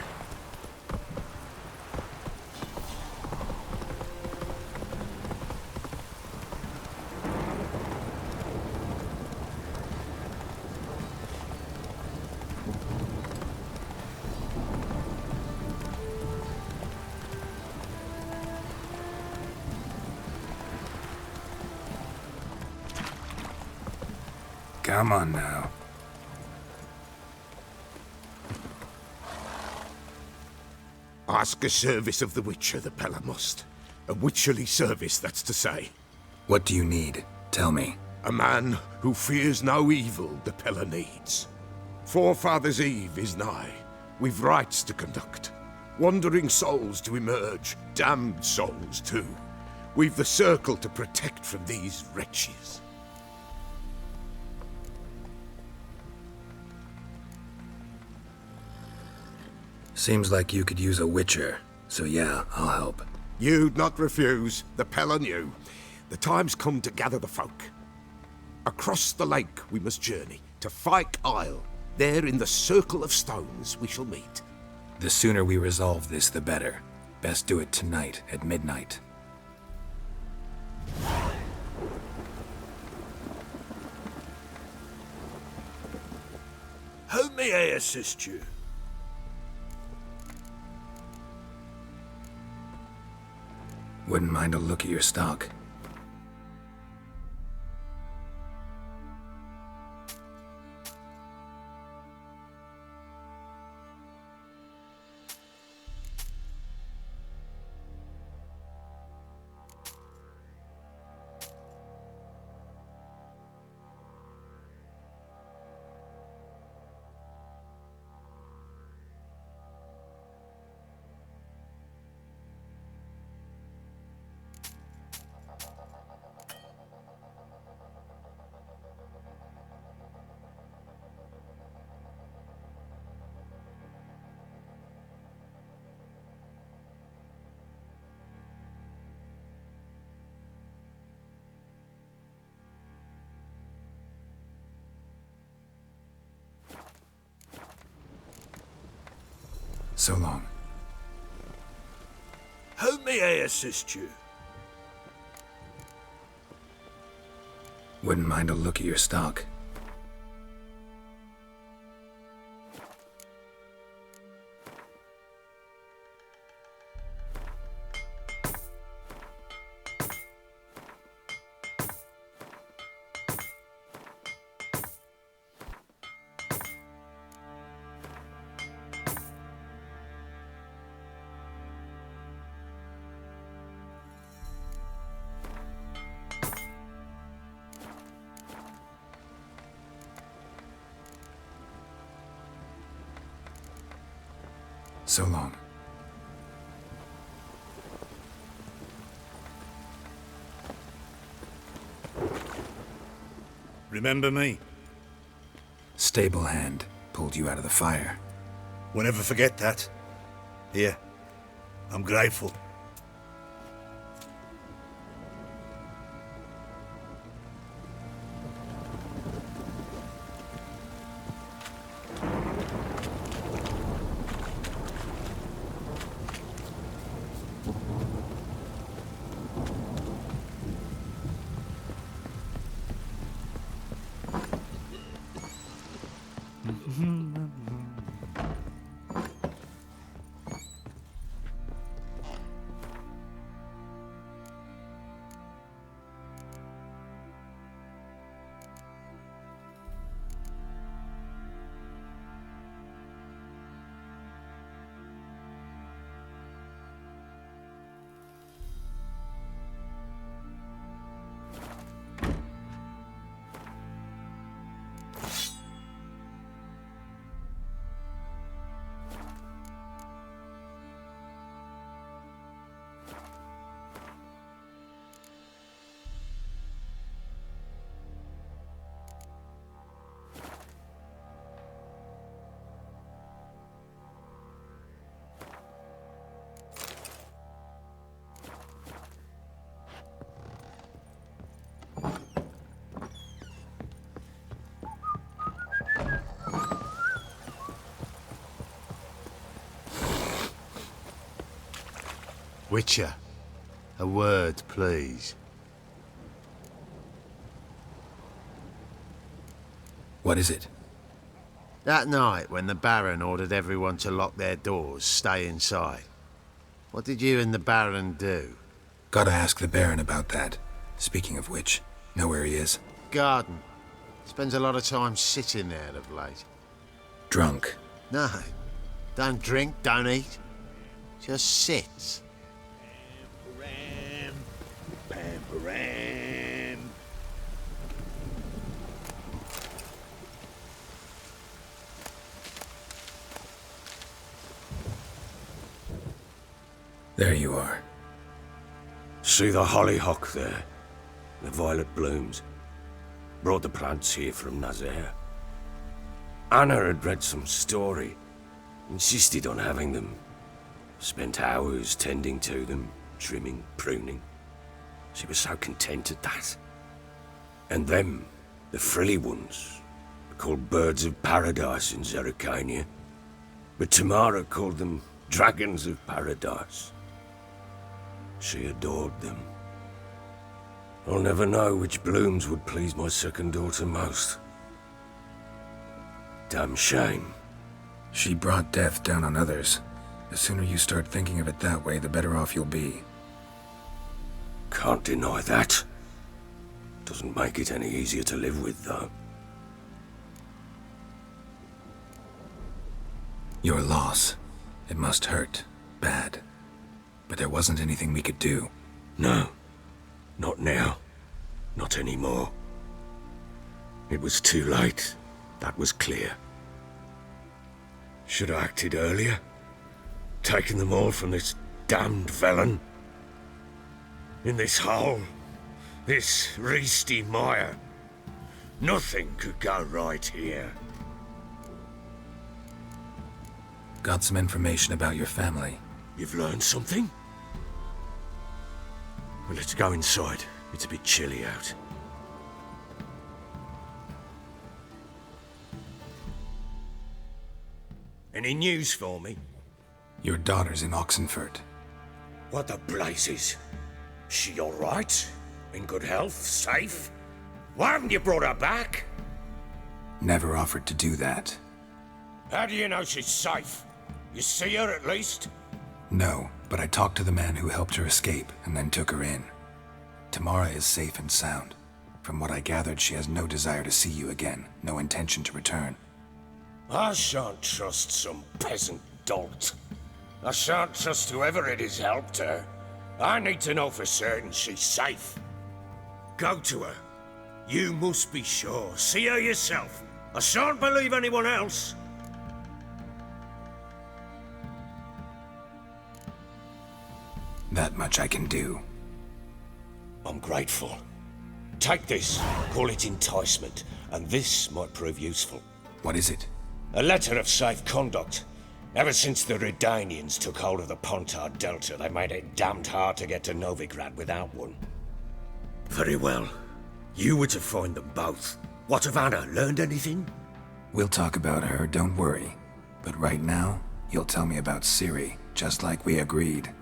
Come on now. Ask a service of the Witcher, the Pella must. A witcherly service, that's to say. What do you need? Tell me. A man who fears no evil the Pella needs. Forefathers' Eve is nigh. We've rites to conduct. Wandering souls to emerge. Damned souls, too. We've the circle to protect from these wretches. Seems like you could use a witcher, so yeah, I'll help. You'd not refuse. The Pella knew. The time's come to gather the folk. Across the lake we must journey, to Fyke Isle. There in the Circle of Stones we shall meet. The sooner we resolve this, the better. Best do it tonight, at midnight. How may I assist you? Wouldn't mind a look at your stock. So long. How may I assist you? Wouldn't mind a look at your stock. So long. Remember me? Stable hand pulled you out of the fire. Won't ever forget that. Here, I'm grateful. Witcher, a word, please. What is it? That night when the Baron ordered everyone to lock their doors, stay inside. What did you and the Baron do? Gotta ask the Baron about that. Speaking of which, know where he is? Garden. Spends a lot of time sitting there of late. Drunk. No. Don't drink, don't eat. Just sits. Pam. There you are. See the hollyhock there? The violet blooms. Brought the plants here from Nazaire. Anna had read some story. Insisted on having them. Spent hours tending to them, trimming, pruning. She was so content at that. And them, the frilly ones, called birds of paradise in Zerrikania. But Tamara called them dragons of paradise. She adored them. I'll never know which blooms would please my second daughter most. Damn shame. She brought death down on others. The sooner you start thinking of it that way, the better off you'll be. Can't deny that. Doesn't make it any easier to live with, though. Your loss. It must hurt. Bad. But there wasn't anything we could do. No. Not now. Not anymore. It was too late. That was clear. Should have acted earlier. Taken them all from this damned felon. In this hole. This Reesty mire. Nothing could go right here. Got some information about your family. You've learned something? Well, let's go inside. It's a bit chilly out. Any news for me? Your daughter's in Oxenfurt. What the blazes? She all right? In good health? Safe? Why haven't you brought her back? Never offered to do that. How do you know she's safe? You see her at least? No, but I talked to the man who helped her escape and then took her in. Tamara is safe and sound. From what I gathered, she has no desire to see you again, no intention to return. I shan't trust some peasant dolt. I shan't trust whoever it is helped her. I need to know for certain she's safe. Go to her. You must be sure. See her yourself. I shan't believe anyone else. That much I can do. I'm grateful. Take this. Call it enticement, and this might prove useful. What is it? A letter of safe conduct. Ever since the Redanians took hold of the Pontar Delta, they made it damned hard to get to Novigrad without one. Very well. You were to find them both. What of Anna? Learned anything? We'll talk about her, don't worry. But right now, you'll tell me about Ciri, just like we agreed.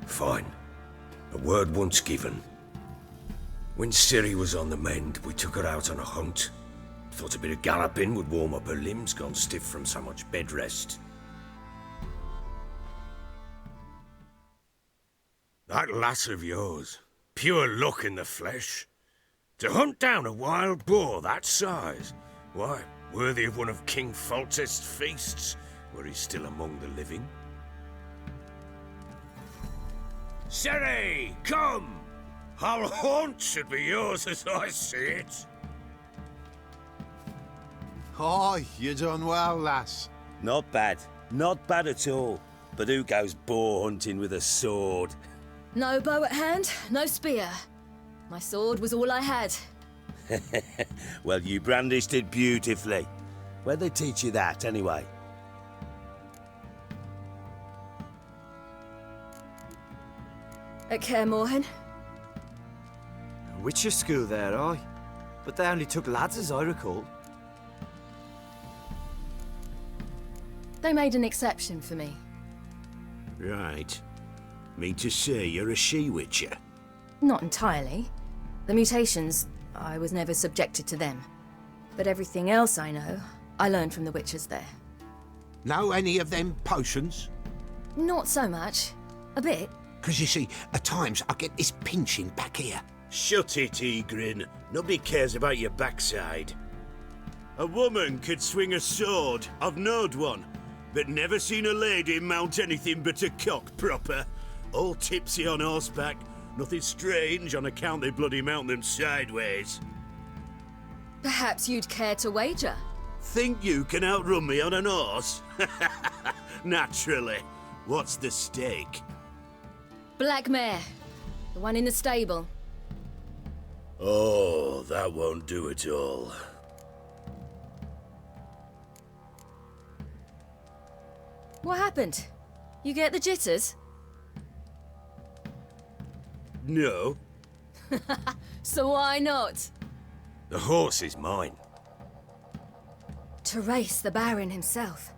Fine. A word once given. When Ciri was on the mend, we took her out on a hunt. Thought a bit of galloping would warm up her limbs, gone stiff from so much bed rest. That lass of yours, pure luck in the flesh. To hunt down a wild boar that size, why, worthy of one of King Foltest's feasts, were he still among the living. Ciri, come! Our haunt should be yours as I see it. Oh, you done well, lass. Not bad. Not bad at all. But who goes boar hunting with a sword? No bow at hand, no spear. My sword was all I had. Well, you brandished it beautifully. Where'd they teach you that, anyway? At Kaer Morhen. Witcher school there, aye. But they only took lads, as I recall. They made an exception for me. Right. Mean to say you're a she-witcher? Not entirely. The mutations, I was never subjected to them. But everything else I know, I learned from the witches there. Know any of them potions? Not so much. A bit. Because you see, at times I get this pinching back here. Shut it, Egrin. Nobody cares about your backside. A woman could swing a sword. I've knowed one. But never seen a lady mount anything but a cock proper. All tipsy on horseback. Nothing strange on account they bloody mount them sideways. Perhaps you'd care to wager? Think you can outrun me on an horse? Naturally. What's the stake? Black mare. The one in the stable. Oh, that won't do it all. What happened? You get the jitters? No. So why not? The horse is mine. To race the Baron himself.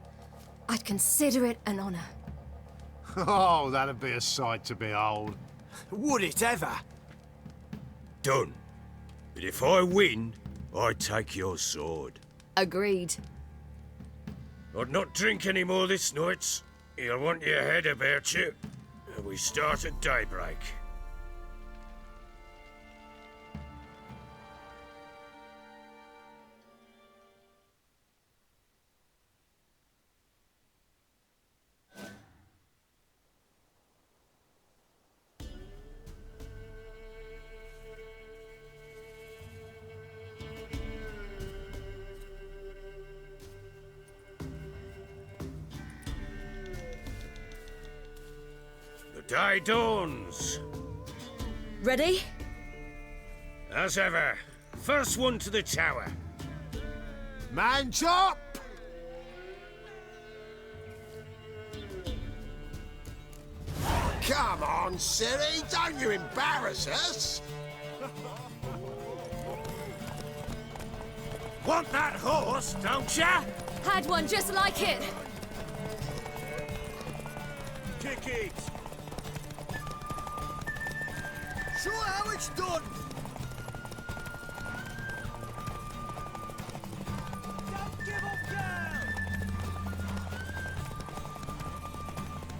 I'd consider it an honor. Oh, that'd be a sight to behold. Would it ever? Done. But if I win, I take your sword. Agreed. I'd not drink any more this night. You'll want your head about you. And we start at daybreak. The day dawns. Ready? As ever. First one to the tower. Man chop! Come on, Ciri, don't you embarrass us! Want that horse, don't ya? Had one just like it. Kick it! Show how it's done! Don't give up, girl!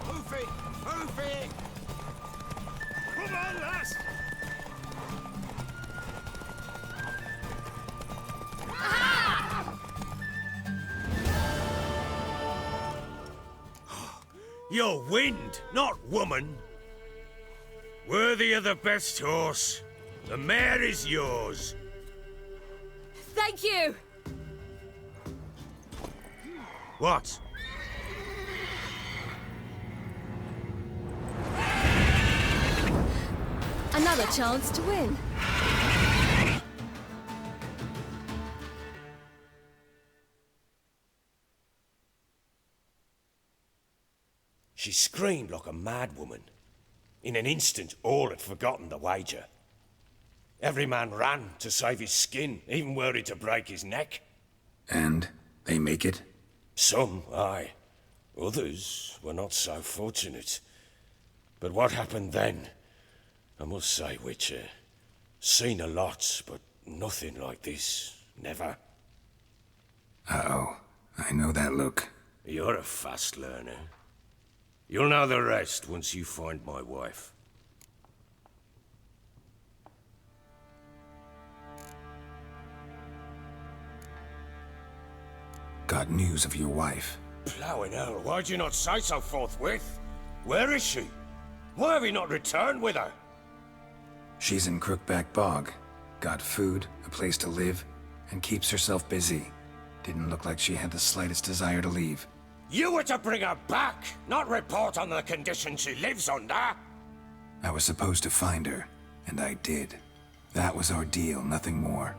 Hoof it! Hoof it! Come on, lass! You're wind, not woman. Worthy of the best horse. The mare is yours. Thank you! What? Another chance to win. She screamed like a mad woman. In an instant, all had forgotten the wager. Every man ran to save his skin, even worried to break his neck. And they make it? Some, aye. Others were not so fortunate. But what happened then? I must say, Witcher, seen a lot, but nothing like this. Never. Uh-oh. I know that look. You're a fast learner. You'll know the rest once you find my wife. Got news of your wife. Plowing hell, why'd you not say so forthwith? Where is she? Why have you not returned with her? She's in Crookback Bog. Got food, a place to live, and keeps herself busy. Didn't look like she had the slightest desire to leave. You were to bring her back, not report on the conditions she lives under. I was supposed to find her, and I did. That was our deal, nothing more.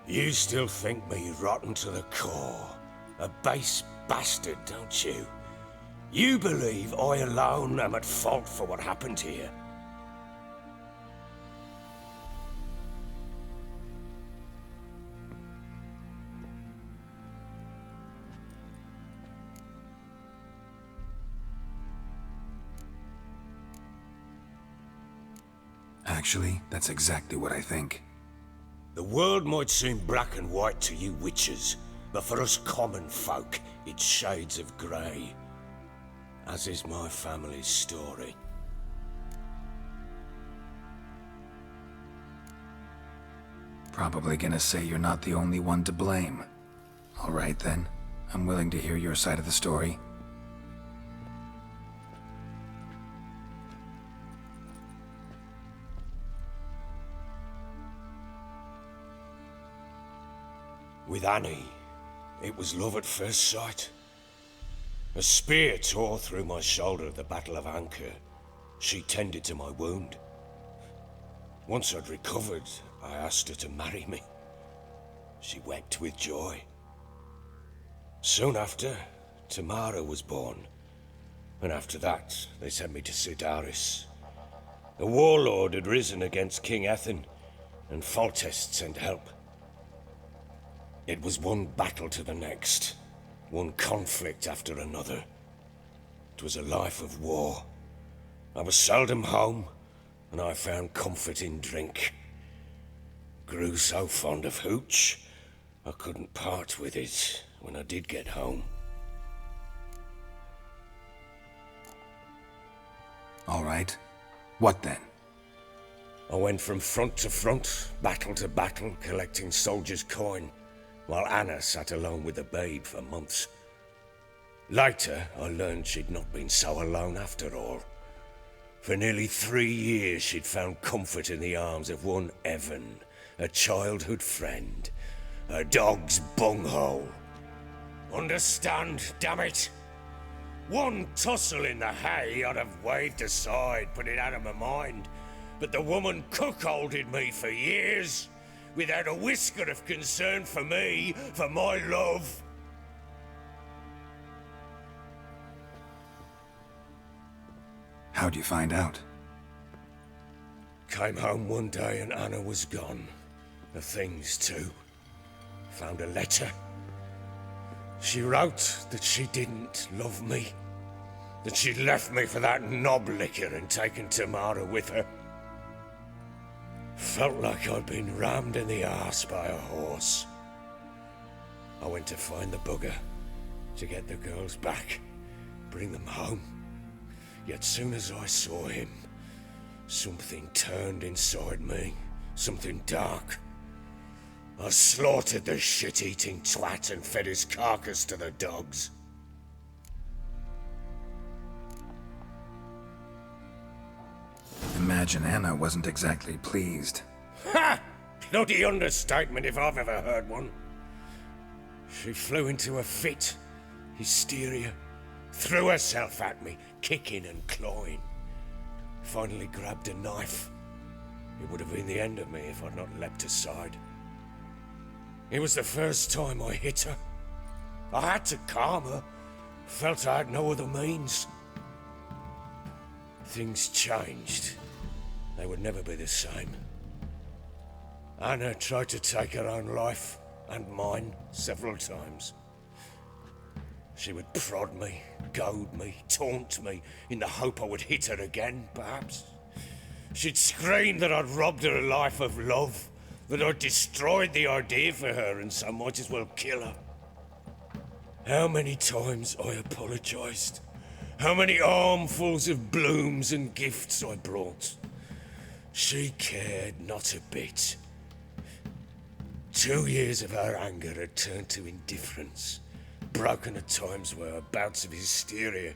You still think me rotten to the core. A base bastard, don't you? You believe I alone am at fault for what happened here. Actually, that's exactly what I think. The world might seem black and white to you witches, but for us common folk, it's shades of grey. As is my family's story. Probably gonna say you're not the only one to blame. All right then, I'm willing to hear your side of the story. With Annie, it was love at first sight. A spear tore through my shoulder at the Battle of Anchor. She tended to my wound. Once I'd recovered, I asked her to marry me. She wept with joy. Soon after, Tamara was born. And after that, they sent me to Sidaris. The warlord had risen against King Ethain, and Foltest sent help. It was one battle to the next, one conflict after another. It was a life of war. I was seldom home, and I found comfort in drink. Grew so fond of hooch, I couldn't part with it when I did get home. All right. What then? I went from front to front, battle to battle, collecting soldiers' coin, while Anna sat alone with the babe for months. Later, I learned she'd not been so alone after all. For nearly 3 years, she'd found comfort in the arms of one Evan, a childhood friend, a dog's bunghole. Understand, damn it? One tussle in the hay I'd have waved aside, put it out of my mind, but the woman cuckolded me for years, without a whisker of concern for me, for my love. How'd you find out? Came home one day and Anna was gone. The things too. Found a letter. She wrote that she didn't love me. That she'd left me for that knob licker and taken Tamara with her. Felt like I'd been rammed in the arse by a horse. I went to find the bugger, to get the girls back, bring them home. Yet soon as I saw him, something turned inside me, something dark. I slaughtered the shit-eating twat and fed his carcass to the dogs. Imagine Anna wasn't exactly pleased. Ha! Bloody understatement if I've ever heard one. She flew into a fit, hysteria, threw herself at me, kicking and clawing. finally grabbed a knife. It would have been the end of me if I'd not leapt aside. It was the first time I hit her. I had to calm her. Felt I had no other means. Things changed. They would never be the same. Anna tried to take her own life, and mine, several times. She would prod me, goad me, taunt me, in the hope I would hit her again, perhaps. She'd scream that I'd robbed her a life of love, that I'd destroyed the idea for her and so might as well kill her. How many times I apologized. How many armfuls of blooms and gifts I brought. She cared not a bit. 2 years of her anger had turned to indifference, broken at times by her bouts of hysteria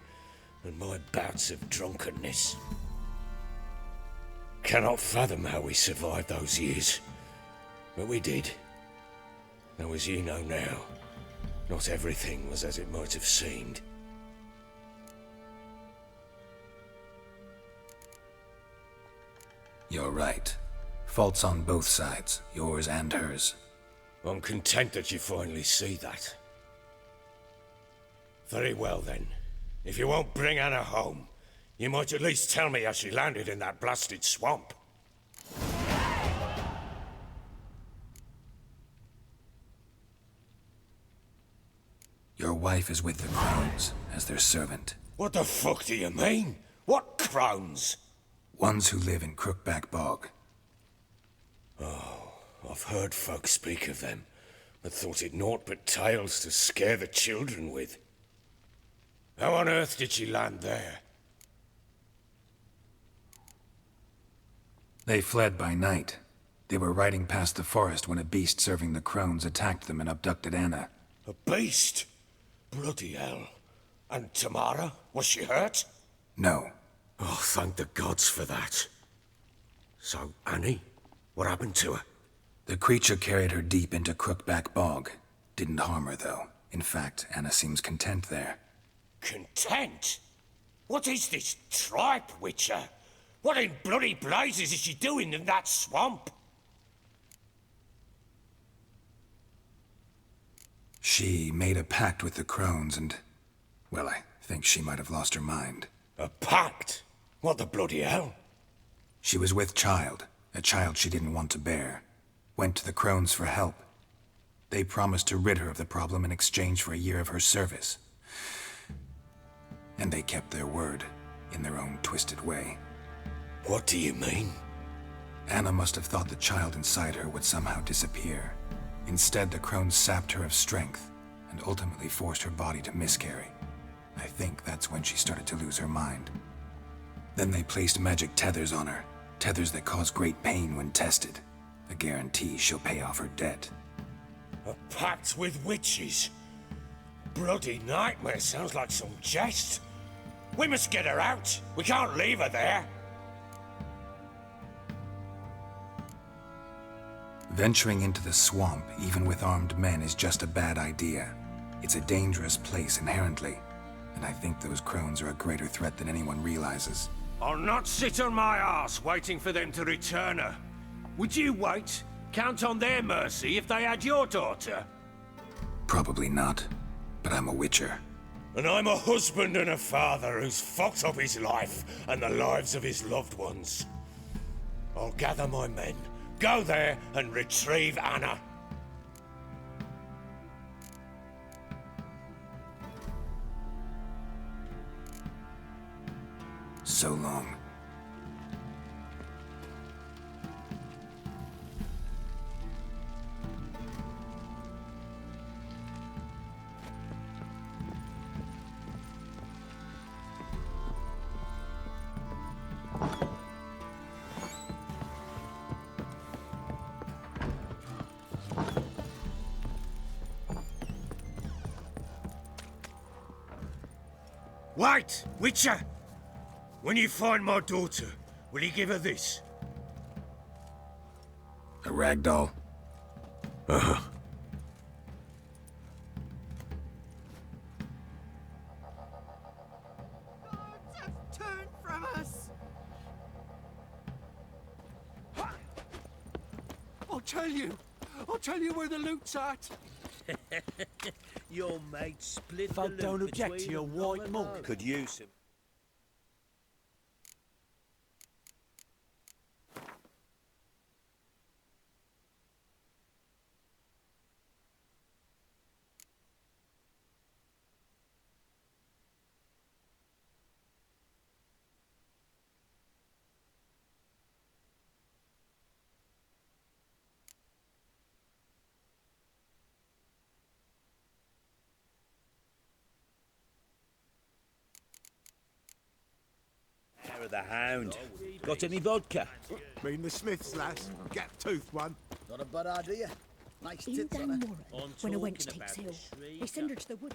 and my bouts of drunkenness. Cannot fathom how we survived those years, but we did. Though as you know now, not everything was as it might have seemed. You're right. Faults on both sides, yours and hers. I'm content that you finally see that. Very well then. If you won't bring Anna home, you might at least tell me how she landed in that blasted swamp. Your wife is with the Crones, as their servant. What the fuck do you mean? What Crones? Ones who live in Crookback Bog. Oh, I've heard folk speak of them, but thought it naught but tales to scare the children with. How on earth did she land there? They fled by night. They were riding past the forest when a beast serving the Crones attacked them and abducted Anna. A beast? Bloody hell. And Tamara? Was she hurt? No. Oh, thank the gods for that. So, Annie? What happened to her? The creature carried her deep into Crookback Bog. Didn't harm her, though. In fact, Anna seems content there. Content? What is this tripe, Witcher? What in bloody blazes is she doing in that swamp? She made a pact with the Crones and... well, I think she might have lost her mind. A pact? What the bloody hell? She was with child, a child she didn't want to bear. Went to the Crones for help. They promised to rid her of the problem in exchange for a year of her service. And they kept their word, in their own twisted way. What do you mean? Anna must have thought the child inside her would somehow disappear. Instead, the Crones sapped her of strength, and ultimately forced her body to miscarry. I think that's when she started to lose her mind. Then they placed magic tethers on her, tethers that cause great pain when tested. A guarantee she'll pay off her debt. A pact with witches? Bloody nightmare, sounds like some jest. We must get her out. We can't leave her there. Venturing into the swamp, even with armed men, is just a bad idea. It's a dangerous place inherently, and I think those Crones are a greater threat than anyone realizes. I'll not sit on my ass waiting for them to return her. Would you wait? Count on their mercy if they had your daughter? Probably not, but I'm a witcher. And I'm a husband and a father who's fucked up his life and the lives of his loved ones. I'll gather my men, go there and retrieve Anna. So long. Wait, Witcher! When you find my daughter, will you give her this? A ragdoll? Uh-huh. Turn from us! tell you where the loot's at. Your mate split Folk the don't loot object to between your them white long monk. ago. Could use him. Hair of the hound. Got any vodka? Mean the Smiths, lass. Gap-toothed one. Not a bad idea. Nice In tits on Dan her. Moran, when a wench takes ill, they send her to the wood.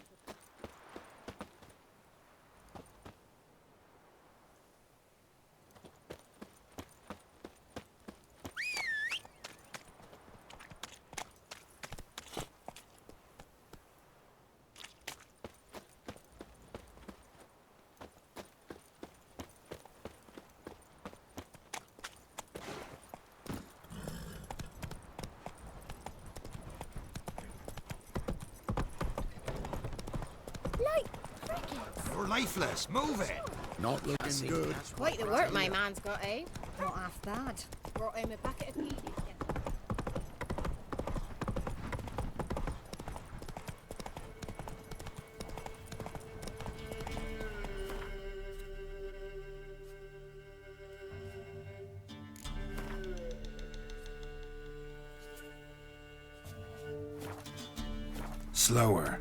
You're lifeless. Move it. Not looking good. Quite the work my man's got, eh? Not half bad. Brought him a packet of peas. Slower.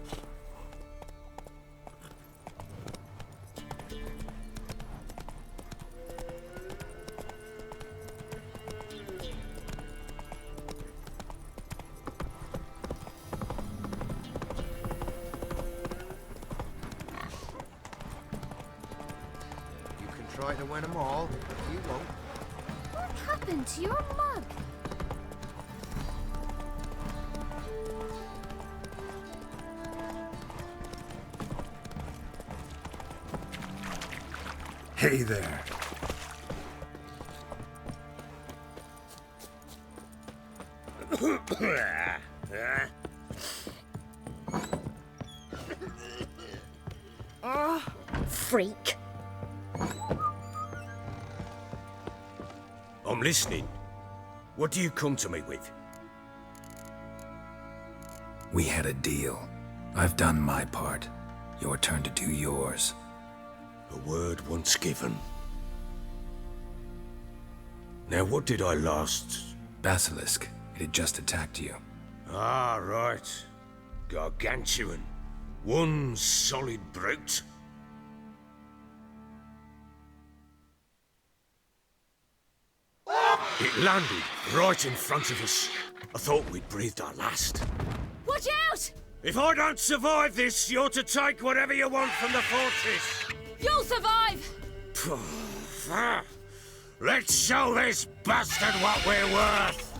You can try to win them all, but you won't. What happened to your mug? Hey there. Oh, freak. I'm listening. What do you come to me with? We had a deal. I've done my part. Your turn to do yours. A word once given. Now, what did I last... Basilisk. It had just attacked you. Ah, right. Gargantuan. One solid brute. It landed right in front of us. I thought we'd breathed our last. Watch out! If I don't survive this, you're to take whatever you want from the fortress. You'll survive! Let's show this bastard what we're worth!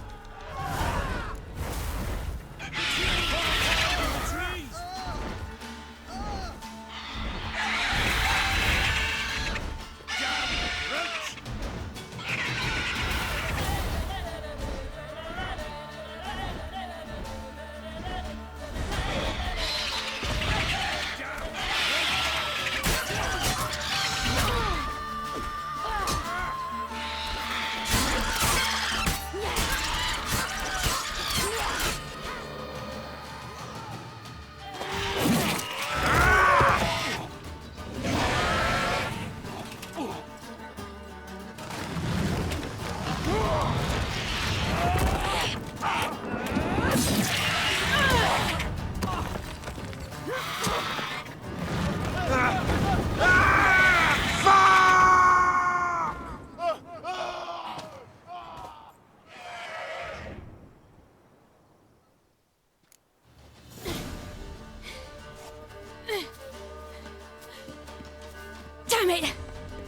Damn it!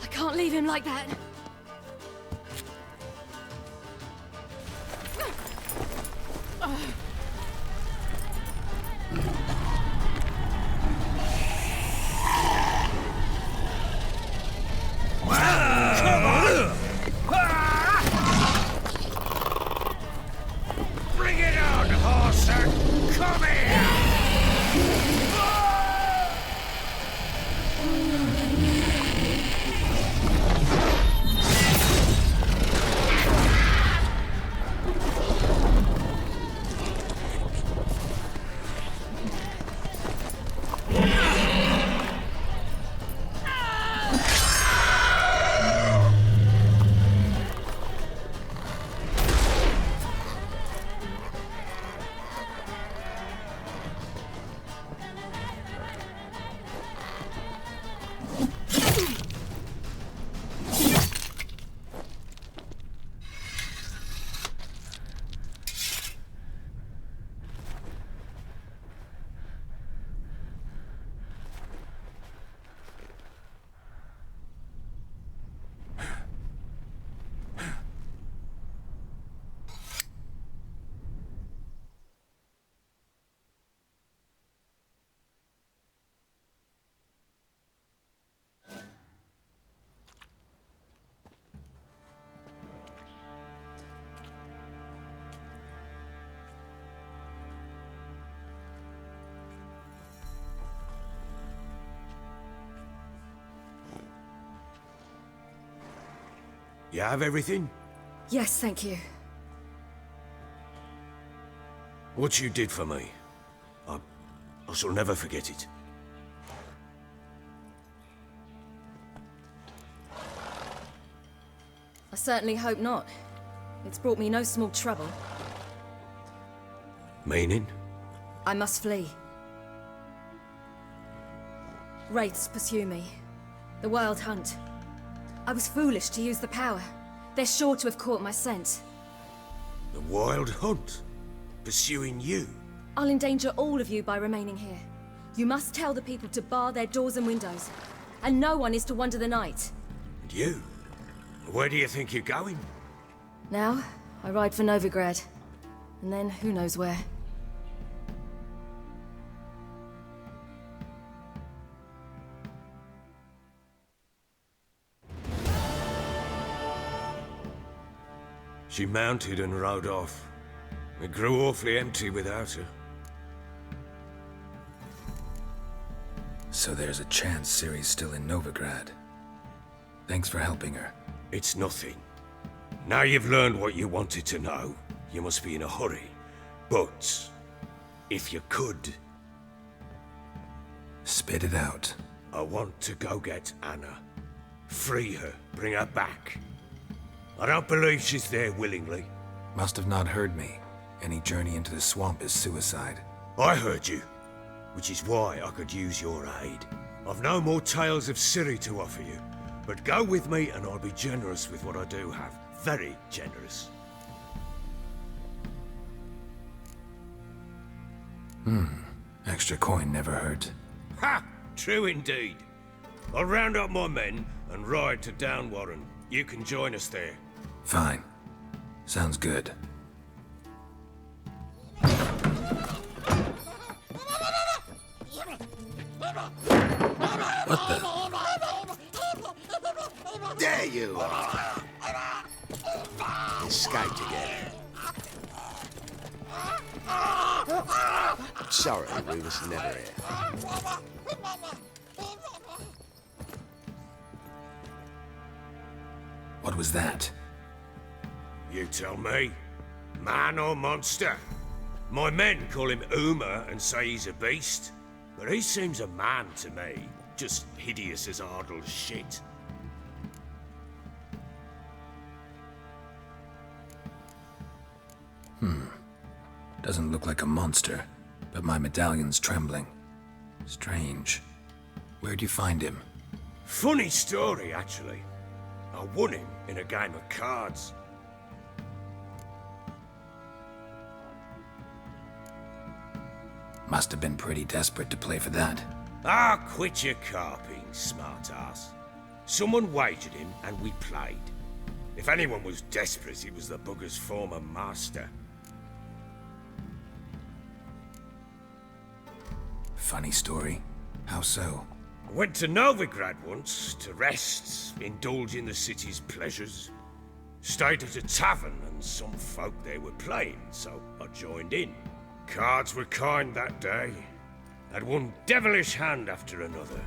I can't leave him like that. You have everything? Yes, thank you. What you did for me, I shall never forget it. I certainly hope not. It's brought me no small trouble. Meaning? I must flee. Wraiths pursue me. The Wild Hunt. I was foolish to use the power. They're sure to have caught my scent. The Wild Hunt? Pursuing you? I'll endanger all of you by remaining here. You must tell the people to bar their doors and windows. And no one is to wander the night. And you? Where do you think you're going? Now, I ride for Novigrad. And then, who knows where. She mounted and rode off. It grew awfully empty without her. So there's a chance Ciri's still in Novigrad. Thanks for helping her. It's nothing. Now you've learned what you wanted to know, you must be in a hurry. But, if you could... Spit it out. I want to go get Anna. Free her, bring her back. I don't believe she's there willingly. Must have not heard me. Any journey into the swamp is suicide. I heard you, which is why I could use your aid. I've no more tales of Ciri to offer you, but go with me and I'll be generous with what I do have. Very generous. Extra coin never hurt. Ha! True indeed. I'll round up my men and ride to Downwarren. You can join us there. Fine. Sounds good. What the? There you are. Escaped again. Sorry, we was never here. What was that? You tell me. Man or monster? My men call him Uma and say he's a beast. But he seems a man to me. Just hideous as Ardle's shit. Doesn't look like a monster, but my medallion's trembling. Strange. Where'd you find him? Funny story, actually. I won him in a game of cards. Must have been pretty desperate to play for that. Ah, quit your carping, smart-ass. Someone wagered him, and we played. If anyone was desperate, it was the bugger's former master. Funny story. How so? I went to Novigrad once, to rest, indulge in the city's pleasures. Stayed at a tavern, and some folk there were playing, so I joined in. Cards were kind that day. Had one devilish hand after another.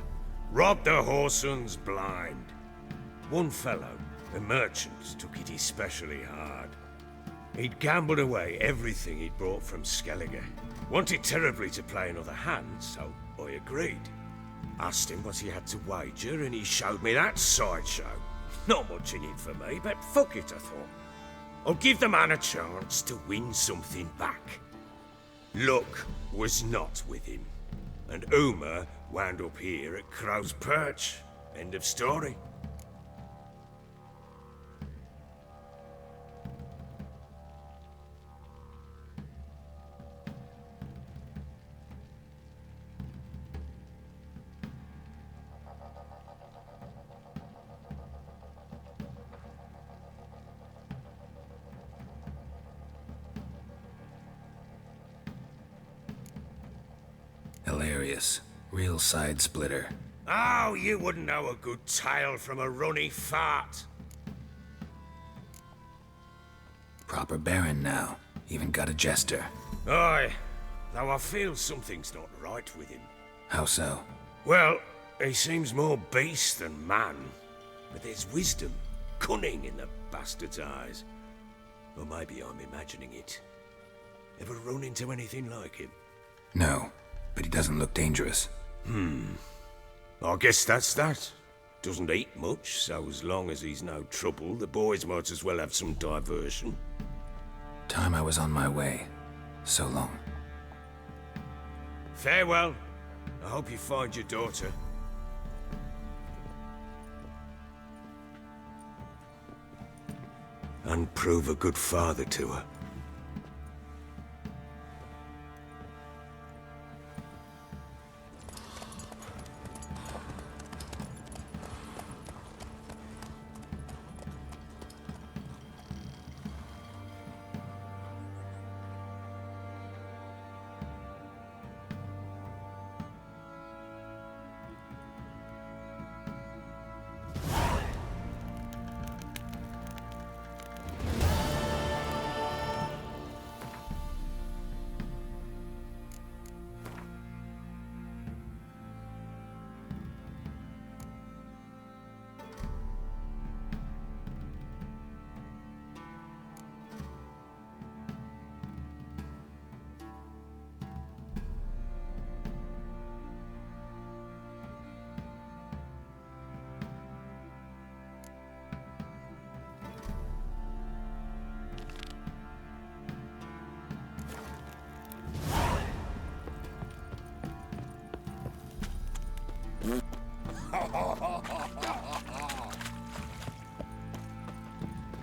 Robbed the Whoresons blind. One fellow, a merchant, took it especially hard. He'd gambled away everything he'd brought from Skellige. Wanted terribly to play another hand, so I agreed. Asked him what he had to wager, and he showed me that sideshow. Not much in it for me, but fuck it, I thought. I'll give the man a chance to win something back. Luck was not with him, and Uma wound up here at Crow's Perch. End of story. Hilarious. Real side splitter. Oh, you wouldn't know a good tale from a runny fart. Proper Baron now. Even got a jester. Aye, though I feel something's not right with him. How so? Well, he seems more beast than man, but there's wisdom. cunning in the bastard's eyes. Or maybe I'm imagining it. Ever run into anything like him? No, but he doesn't look dangerous. I guess that's that. Doesn't eat much, so as long as he's no trouble, the boys might as well have some diversion. Time I was on my way. So long. Farewell. I hope you find your daughter. And prove a good father to her.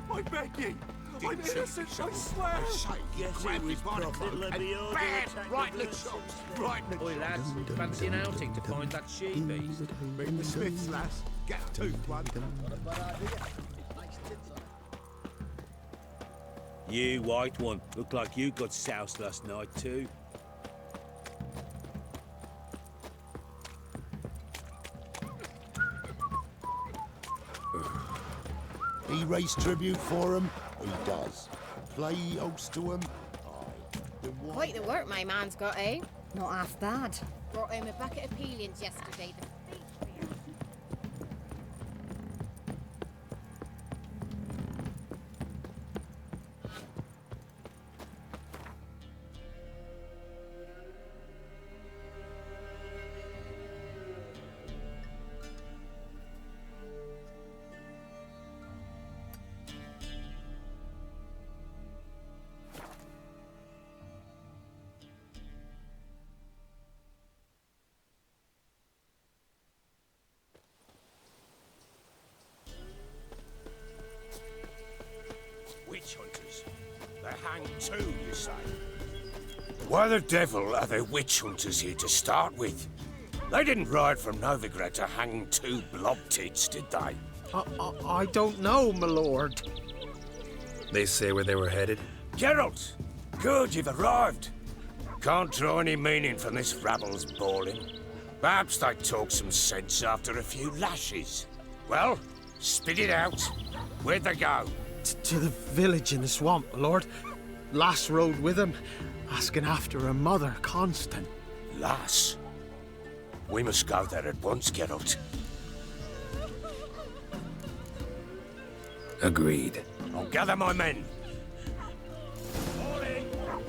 I beg you! I'm innocent, I swear! Yes, it was right in the chops, right in the Oi, lads, fancy an outing to find that she-beast? Bring the Smiths, lass. Get a tooth one. You, white one, look like you got soused last night too. He raise tribute for him? He does. Play host to him? Quite the work my man's got, eh? Not half bad. Brought home a bucket of peelings yesterday. Witch hunters. They hang too, you say? Why the devil are there witch hunters here to start with? They didn't ride from Novigrad to hang two blob tits, did they? I don't know, my lord. They say where they were headed? Geralt! Good, you've arrived. Can't draw any meaning from this rabble's bawling. Perhaps they talk some sense after a few lashes. Well, spit it out. Where'd they go? To the village in the swamp, my lord. Lass rode with him, asking after her mother, Constant. Lass? We must go there at once, Geralt. Agreed. I'll gather my men.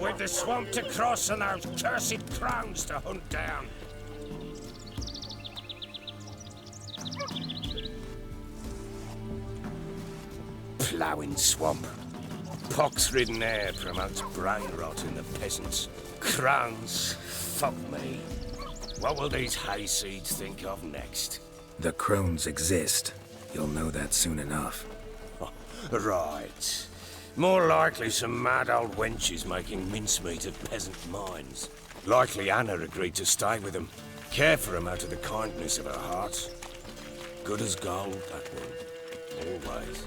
With the swamp to cross and those cursed crowns to hunt down. Ploughing swamp. Pox-ridden air promotes brain rot in the peasants. Crowns, fuck me. What will these hayseeds think of next? The crones exist. You'll know that soon enough. Right. More likely some mad old wenches making mincemeat of peasant minds. Likely Anna agreed to stay with them. Care for them out of the kindness of her heart. Good as gold, that one. Always.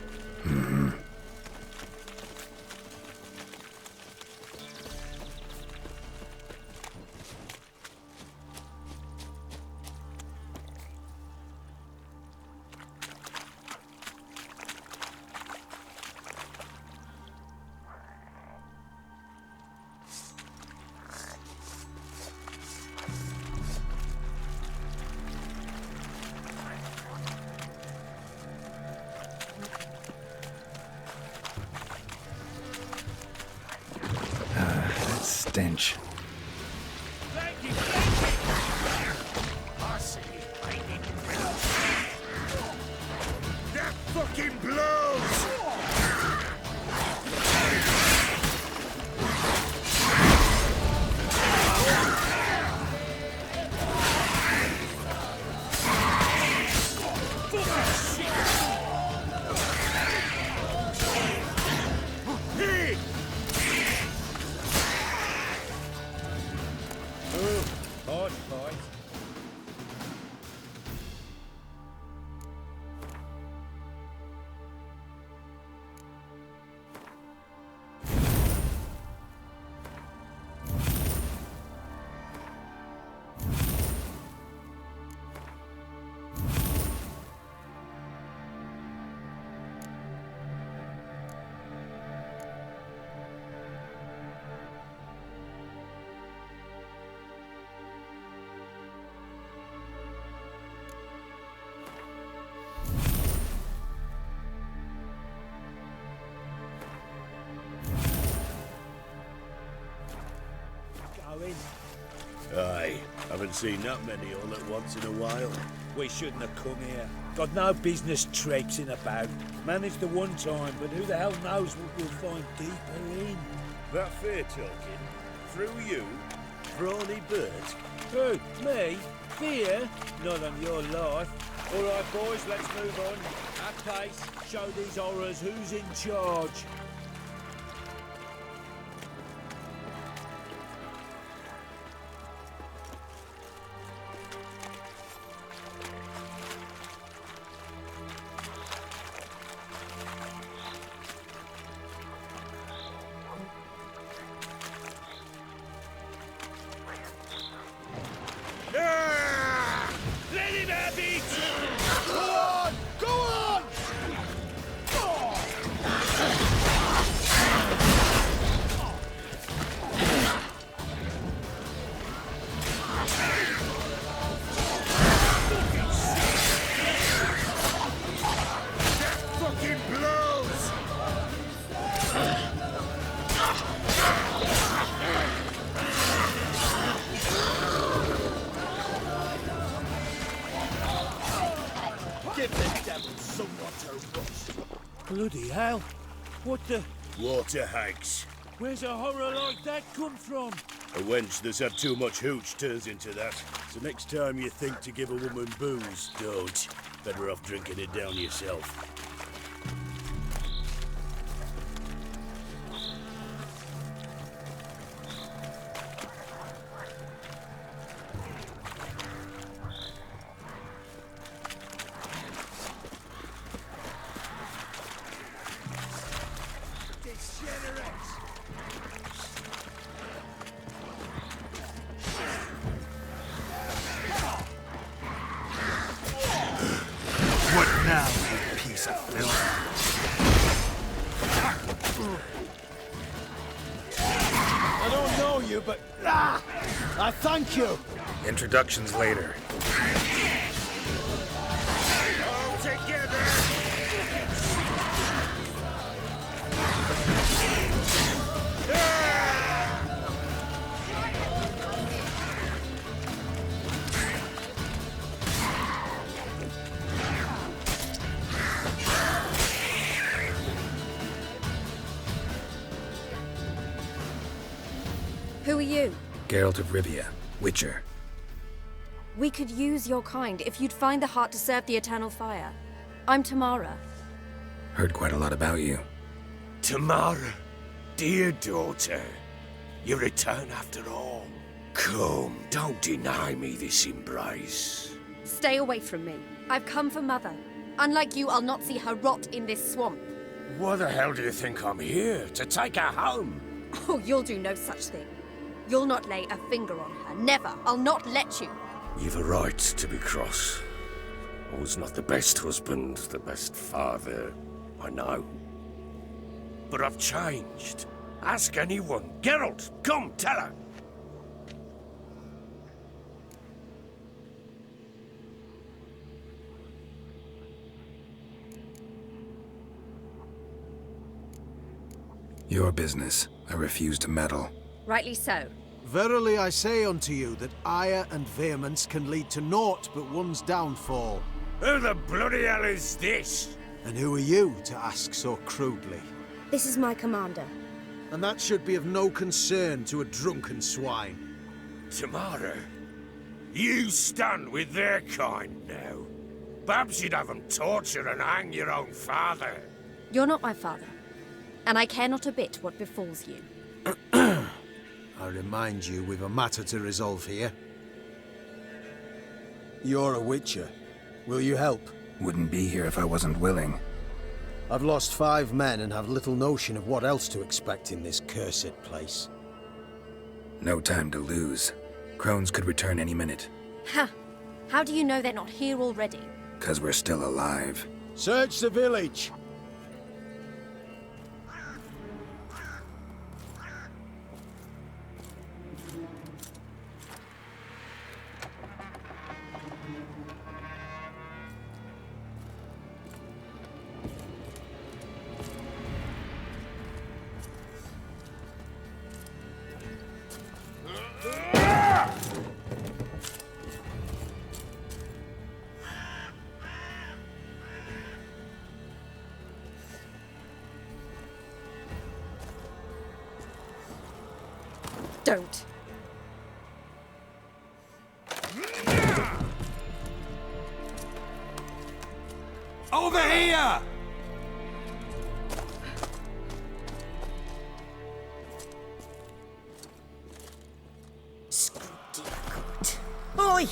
stench. That fucking blows! Hard fight. Aye, haven't seen that many all at once in a while. We shouldn't have come here. Got no business traipsing about. Managed the one time, but who the hell knows what we'll find deeper in. That fair talking? Through you? Brawny bird? Who? Me? Fear? Not on your life. All right, boys, let's move on. At pace, show these horrors who's in charge. Let him have it! Go on! Go on! Fucking blows! Give the devil somewhat to rust. Bloody hell. What the... Water hags. Where's a horror like that come from? A wench that's had too much hooch turns into that. So next time you think to give a woman booze, don't. Better off drinking it down yourself. What now, you piece of filth? I don't know you, but I thank you. Introductions later. All together! Who are you? Geralt of Rivia, Witcher. We could use your kind if you'd find the heart to serve the Eternal Fire. I'm Tamara. Heard quite a lot about you. Tamara, dear daughter, you return after all. Come, don't deny me this embrace. Stay away from me. I've come for Mother. Unlike you, I'll not see her rot in this swamp. Why the hell do you think I'm here? To take her home? Oh, you'll do no such thing. You'll not lay a finger on her. Never. I'll not let you. You've a right to be cross. I was not the best husband, the best father, I know. But I've changed. Ask anyone. Geralt, come, tell her. Your business. I refuse to meddle. Rightly so. Verily I say unto you that ire and vehemence can lead to naught but one's downfall. Who the bloody hell is this? And who are you to ask so crudely? This is my commander. And that should be of no concern to a drunken swine. Tamara, you stand with their kind now. Perhaps you'd have them torture and hang your own father. You're not my father, and I care not a bit what befalls you. I remind you, we've a matter to resolve here. You're a witcher. Will you help? Wouldn't be here if I wasn't willing. I've lost 5 men and have little notion of what else to expect in this cursed place. No time to lose. Crones could return any minute. Ha! How do you know they're not here already? 'Cause we're still alive. Search the village! Don't. Over here! Scooty coot. Oi!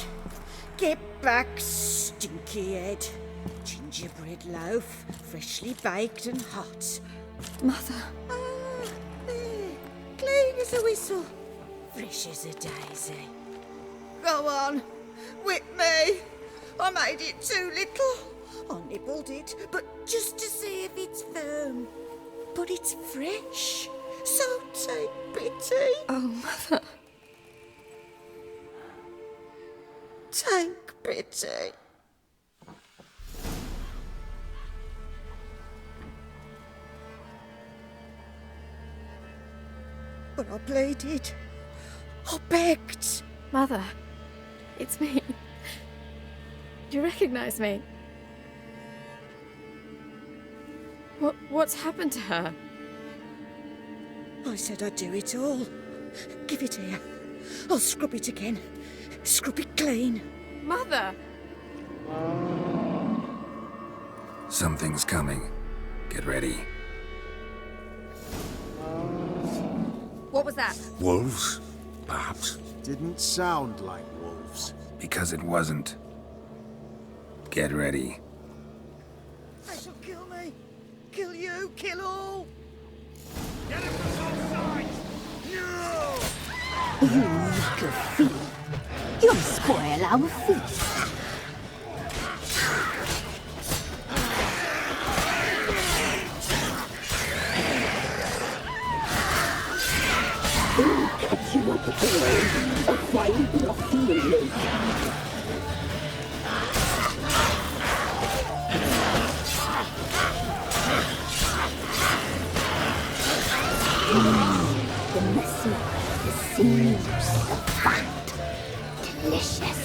Get back, stinky head. Gingerbread loaf, freshly baked and hot. Mother. There. Clean as a whistle. Fresh as a daisy. Go on. Whip me. I made it too little. I nibbled it, but just to see if it's firm. But it's fresh. So take pity. Oh, Mother. Take pity. But I pleaded. I begged. Mother, it's me. Do you recognize me? What's happened to her? I said I'd do it all. Give it here. I'll scrub it again. Scrub it clean. Mother! Something's coming. Get ready. What was that? Wolves, perhaps? Didn't sound like wolves. Because it wasn't. Get ready. They shall kill me. Kill you. Kill all. Get him from all sides! No! You little thief. You'll spoil our feast. We'll catch you at the door and find your feelings. The messy, the seams, the fat, delicious.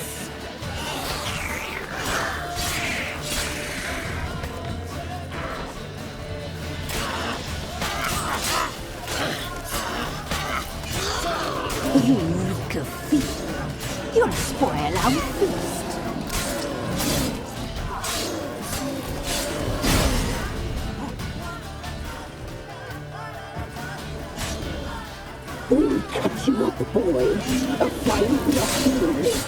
You reek of feet. You'll spoil our feast. We'll catch you up, boys, and find your feelings.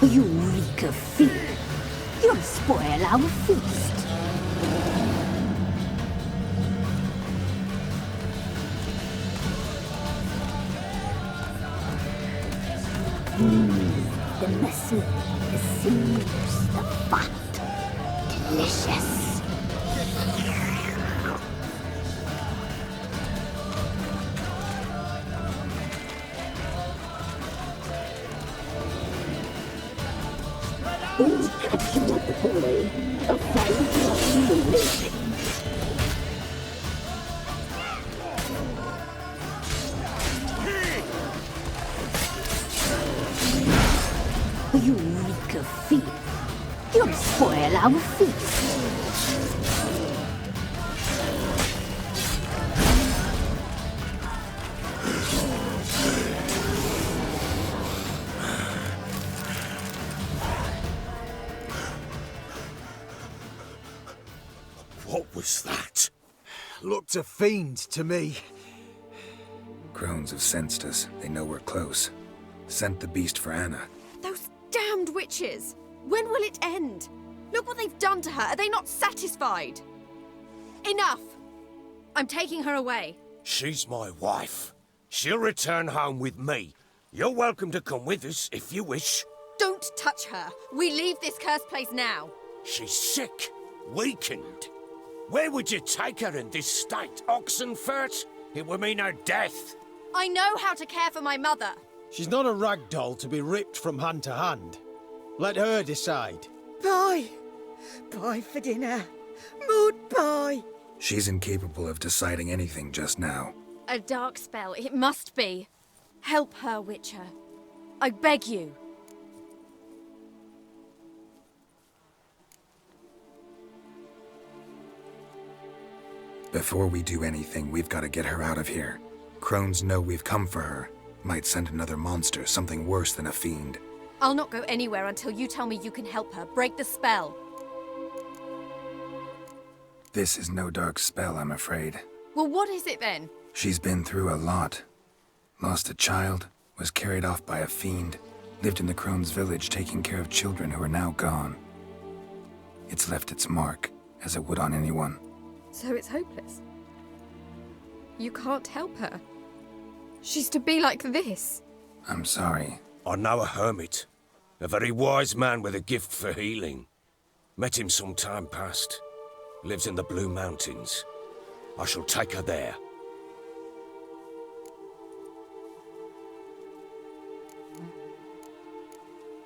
You reek of fear. You'll spoil our feast. The messy, the seams, the fat, delicious. Spread We'll cut you up, boy. A fine broth you will make. You reek of fear. You'll spoil our feast. What was that? Looked a fiend to me. Crones have sensed us. They know we're close. Sent the beast for Anna. Those damned witches! When will it end? Look what they've done to her. Are they not satisfied? Enough! I'm taking her away. She's my wife. She'll return home with me. You're welcome to come with us if you wish. Don't touch her. We leave this cursed place now. She's sick, weakened. Where would you take her in this state? Oxenfurt? It would mean her death. I know how to care for my mother. She's not a rag doll to be ripped from hand to hand. Let her decide. Pie! Pie for dinner. Mood pie! She's incapable of deciding anything just now. A dark spell, it must be. Help her, Witcher. I beg you. Before we do anything, we've got to get her out of here. Crones know we've come for her. Might send another monster, something worse than a fiend. I'll not go anywhere until you tell me you can help her. Break the spell. This is no dark spell, I'm afraid. Well, what is it then? She's been through a lot. Lost a child, was carried off by a fiend, lived in the Crone's village taking care of children who are now gone. It's left its mark, as it would on anyone. So it's hopeless. You can't help her. She's to be like this. I'm sorry. I know a hermit. A very wise man with a gift for healing. Met him some time past. Lives in the Blue Mountains. I shall take her there.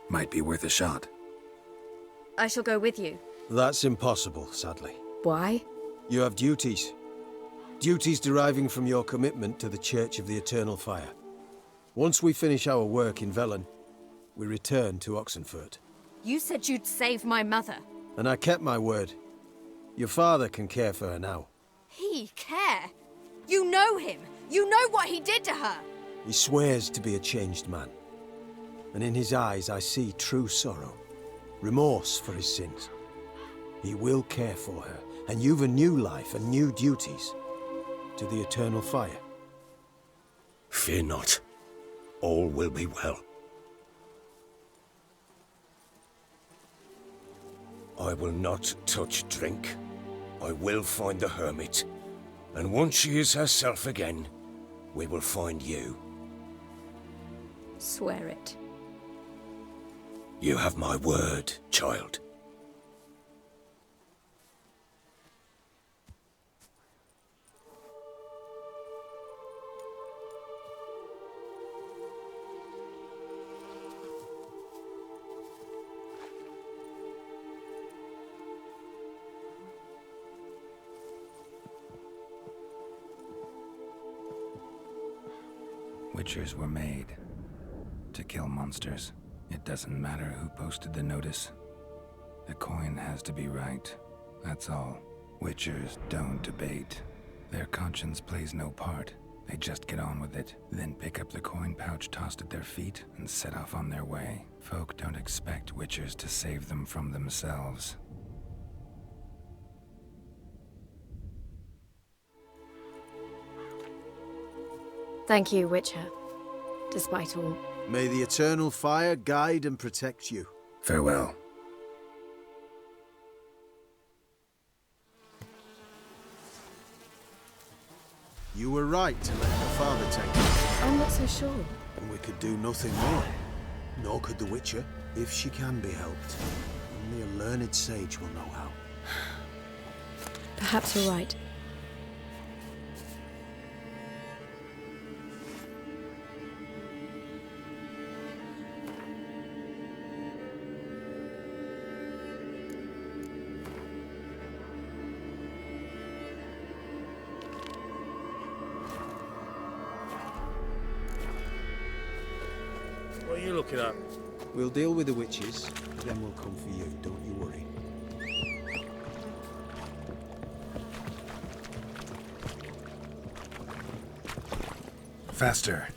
Might be worth a shot. I shall go with you. That's impossible, sadly. Why? You have duties. Duties deriving from your commitment to the Church of the Eternal Fire. Once we finish our work in Velen, we return to Oxenfurt. You said you'd save my mother. And I kept my word. Your father can care for her now. He care? You know him. You know what he did to her. He swears to be a changed man. And in his eyes I see true sorrow. Remorse for his sins. He will care for her. And you've a new life and new duties. To the Eternal Fire. Fear not. All will be well. I will not touch drink. I will find the hermit. And once she is herself again, we will find you. Swear it. You have my word, child. Witchers were made to kill monsters. It doesn't matter who posted the notice. The coin has to be right. That's all. Witchers don't debate. Their conscience plays no part. They just get on with it, then pick up the coin pouch tossed at their feet and set off on their way. Folk don't expect witchers to save them from themselves. Thank you, Witcher. Despite all. May the Eternal Fire guide and protect you. Farewell. You were right to let your father take it. I'm not so sure. And we could do nothing more. Nor could the Witcher, if she can be helped. Only a learned sage will know how. Perhaps you're right. What are you looking at? We'll deal with the witches, then we'll come for you, don't you worry. Faster.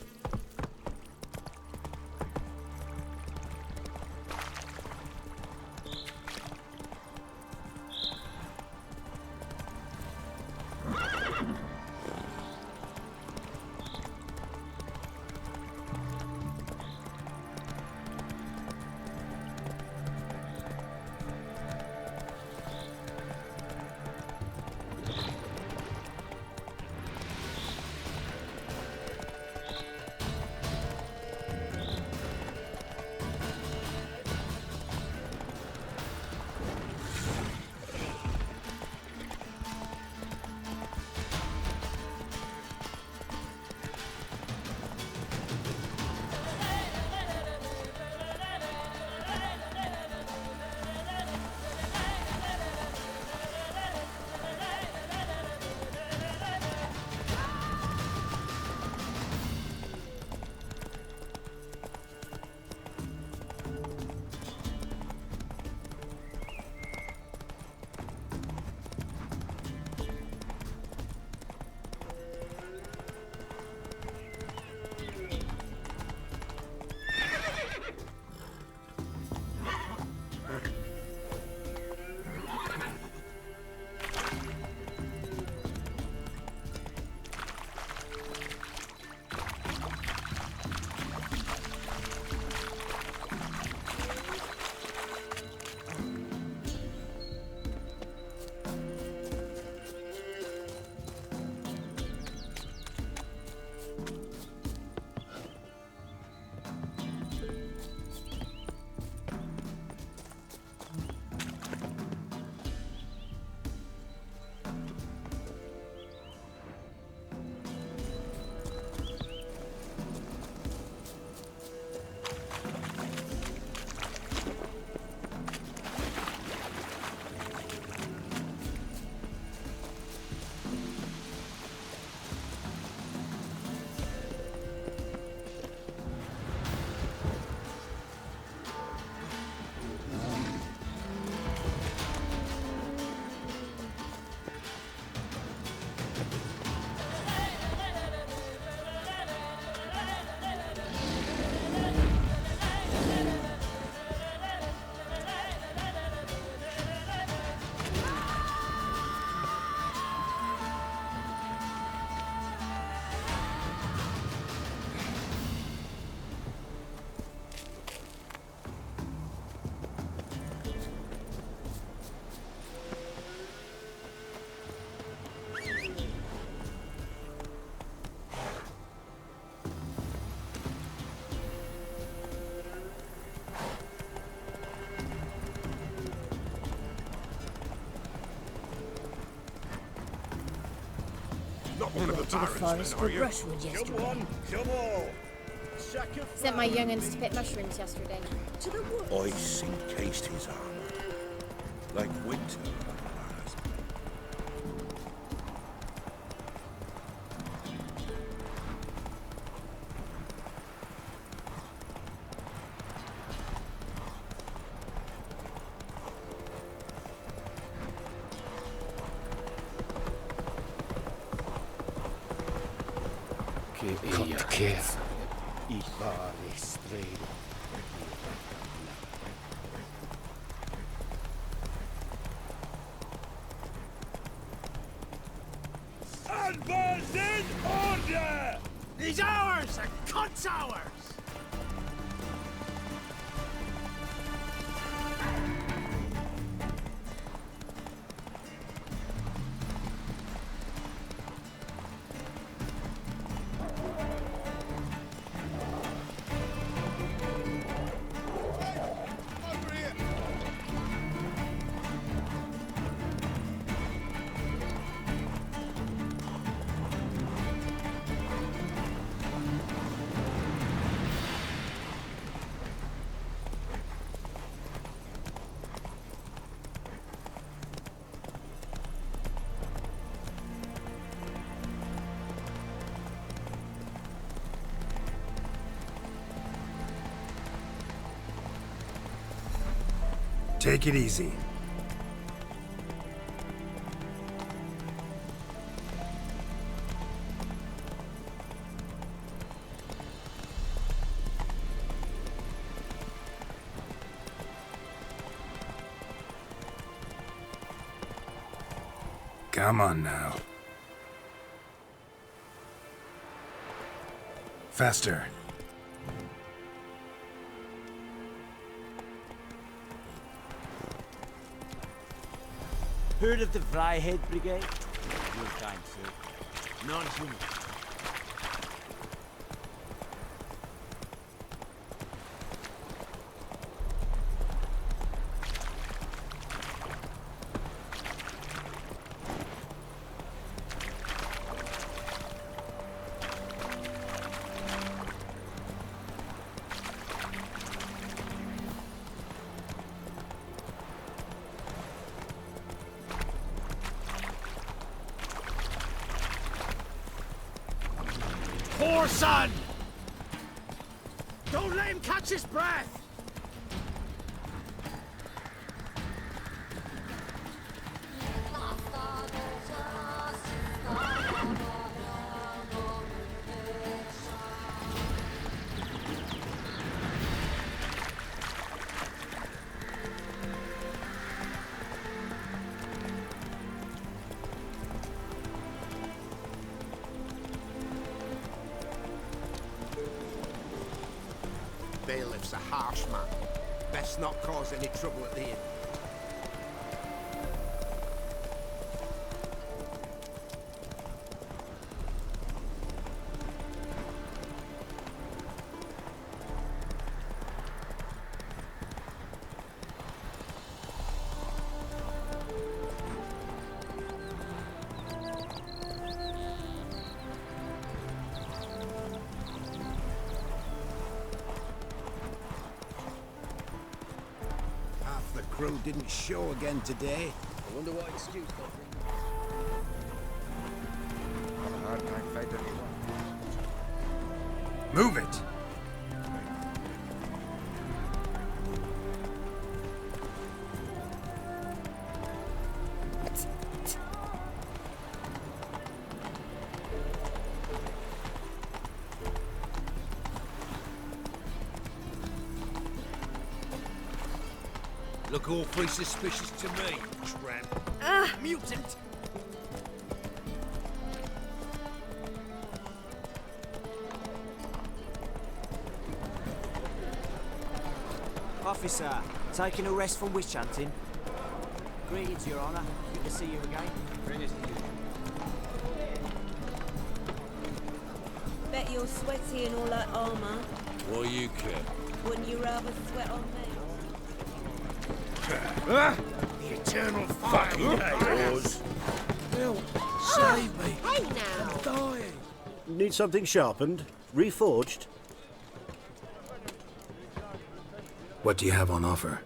Not one of the forest for brushwood yesterday. Come on, come on. Sent my young'uns to pick mushrooms yesterday. To the woods. Ice encased his armor, like winter. Cut care. Advance in order! He's ours! The cunt's ours! Take it easy. Come on now. Faster. Heard of the Fryhead Brigade? Your time, sir. Non-human. Poor son! Don't let him catch his breath! Bailiff's a harsh man. Best not cause any trouble at the inn. The crew didn't show again today. I wonder what excuse they'll bring. Have a hard time finding anyone. Move it! Look awfully suspicious to me, tramp. Mutant! Officer, taking a rest from witch hunting. Greetings, Your Honor. Good to see you again. Greetings to you. Bet you're sweaty in all that armour. Why you care? Wouldn't you rather sweat on me? The eternal fire! Yours. Help! Save me! Hey now! I'm dying! Need something sharpened? Reforged? What do you have on offer?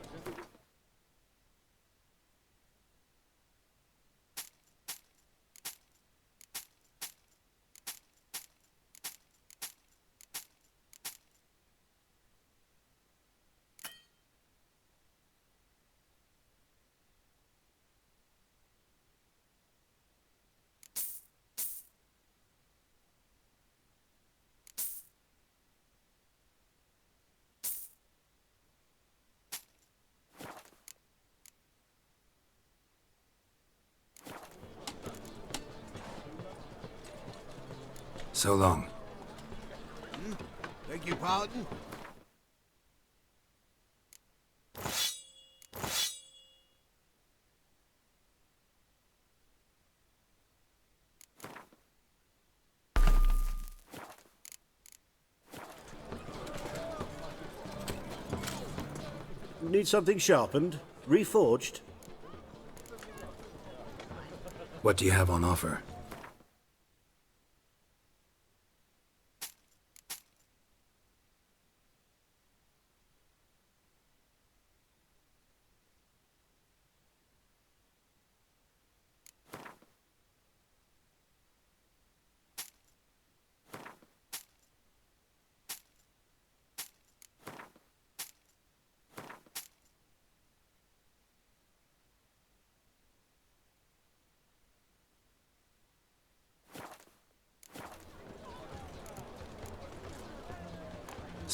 So long. Beg your pardon? Need something sharpened? Reforged? What do you have on offer?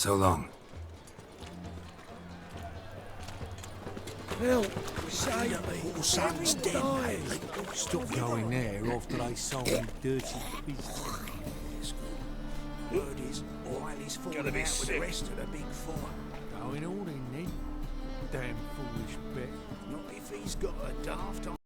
So long. Phil, say Poor son's dead, mate. Stop going there after they sold me dirty business. Word is, Wiley's falling out with the rest of the big four. Going all in then. Damn foolish bet. Not if he's got a daft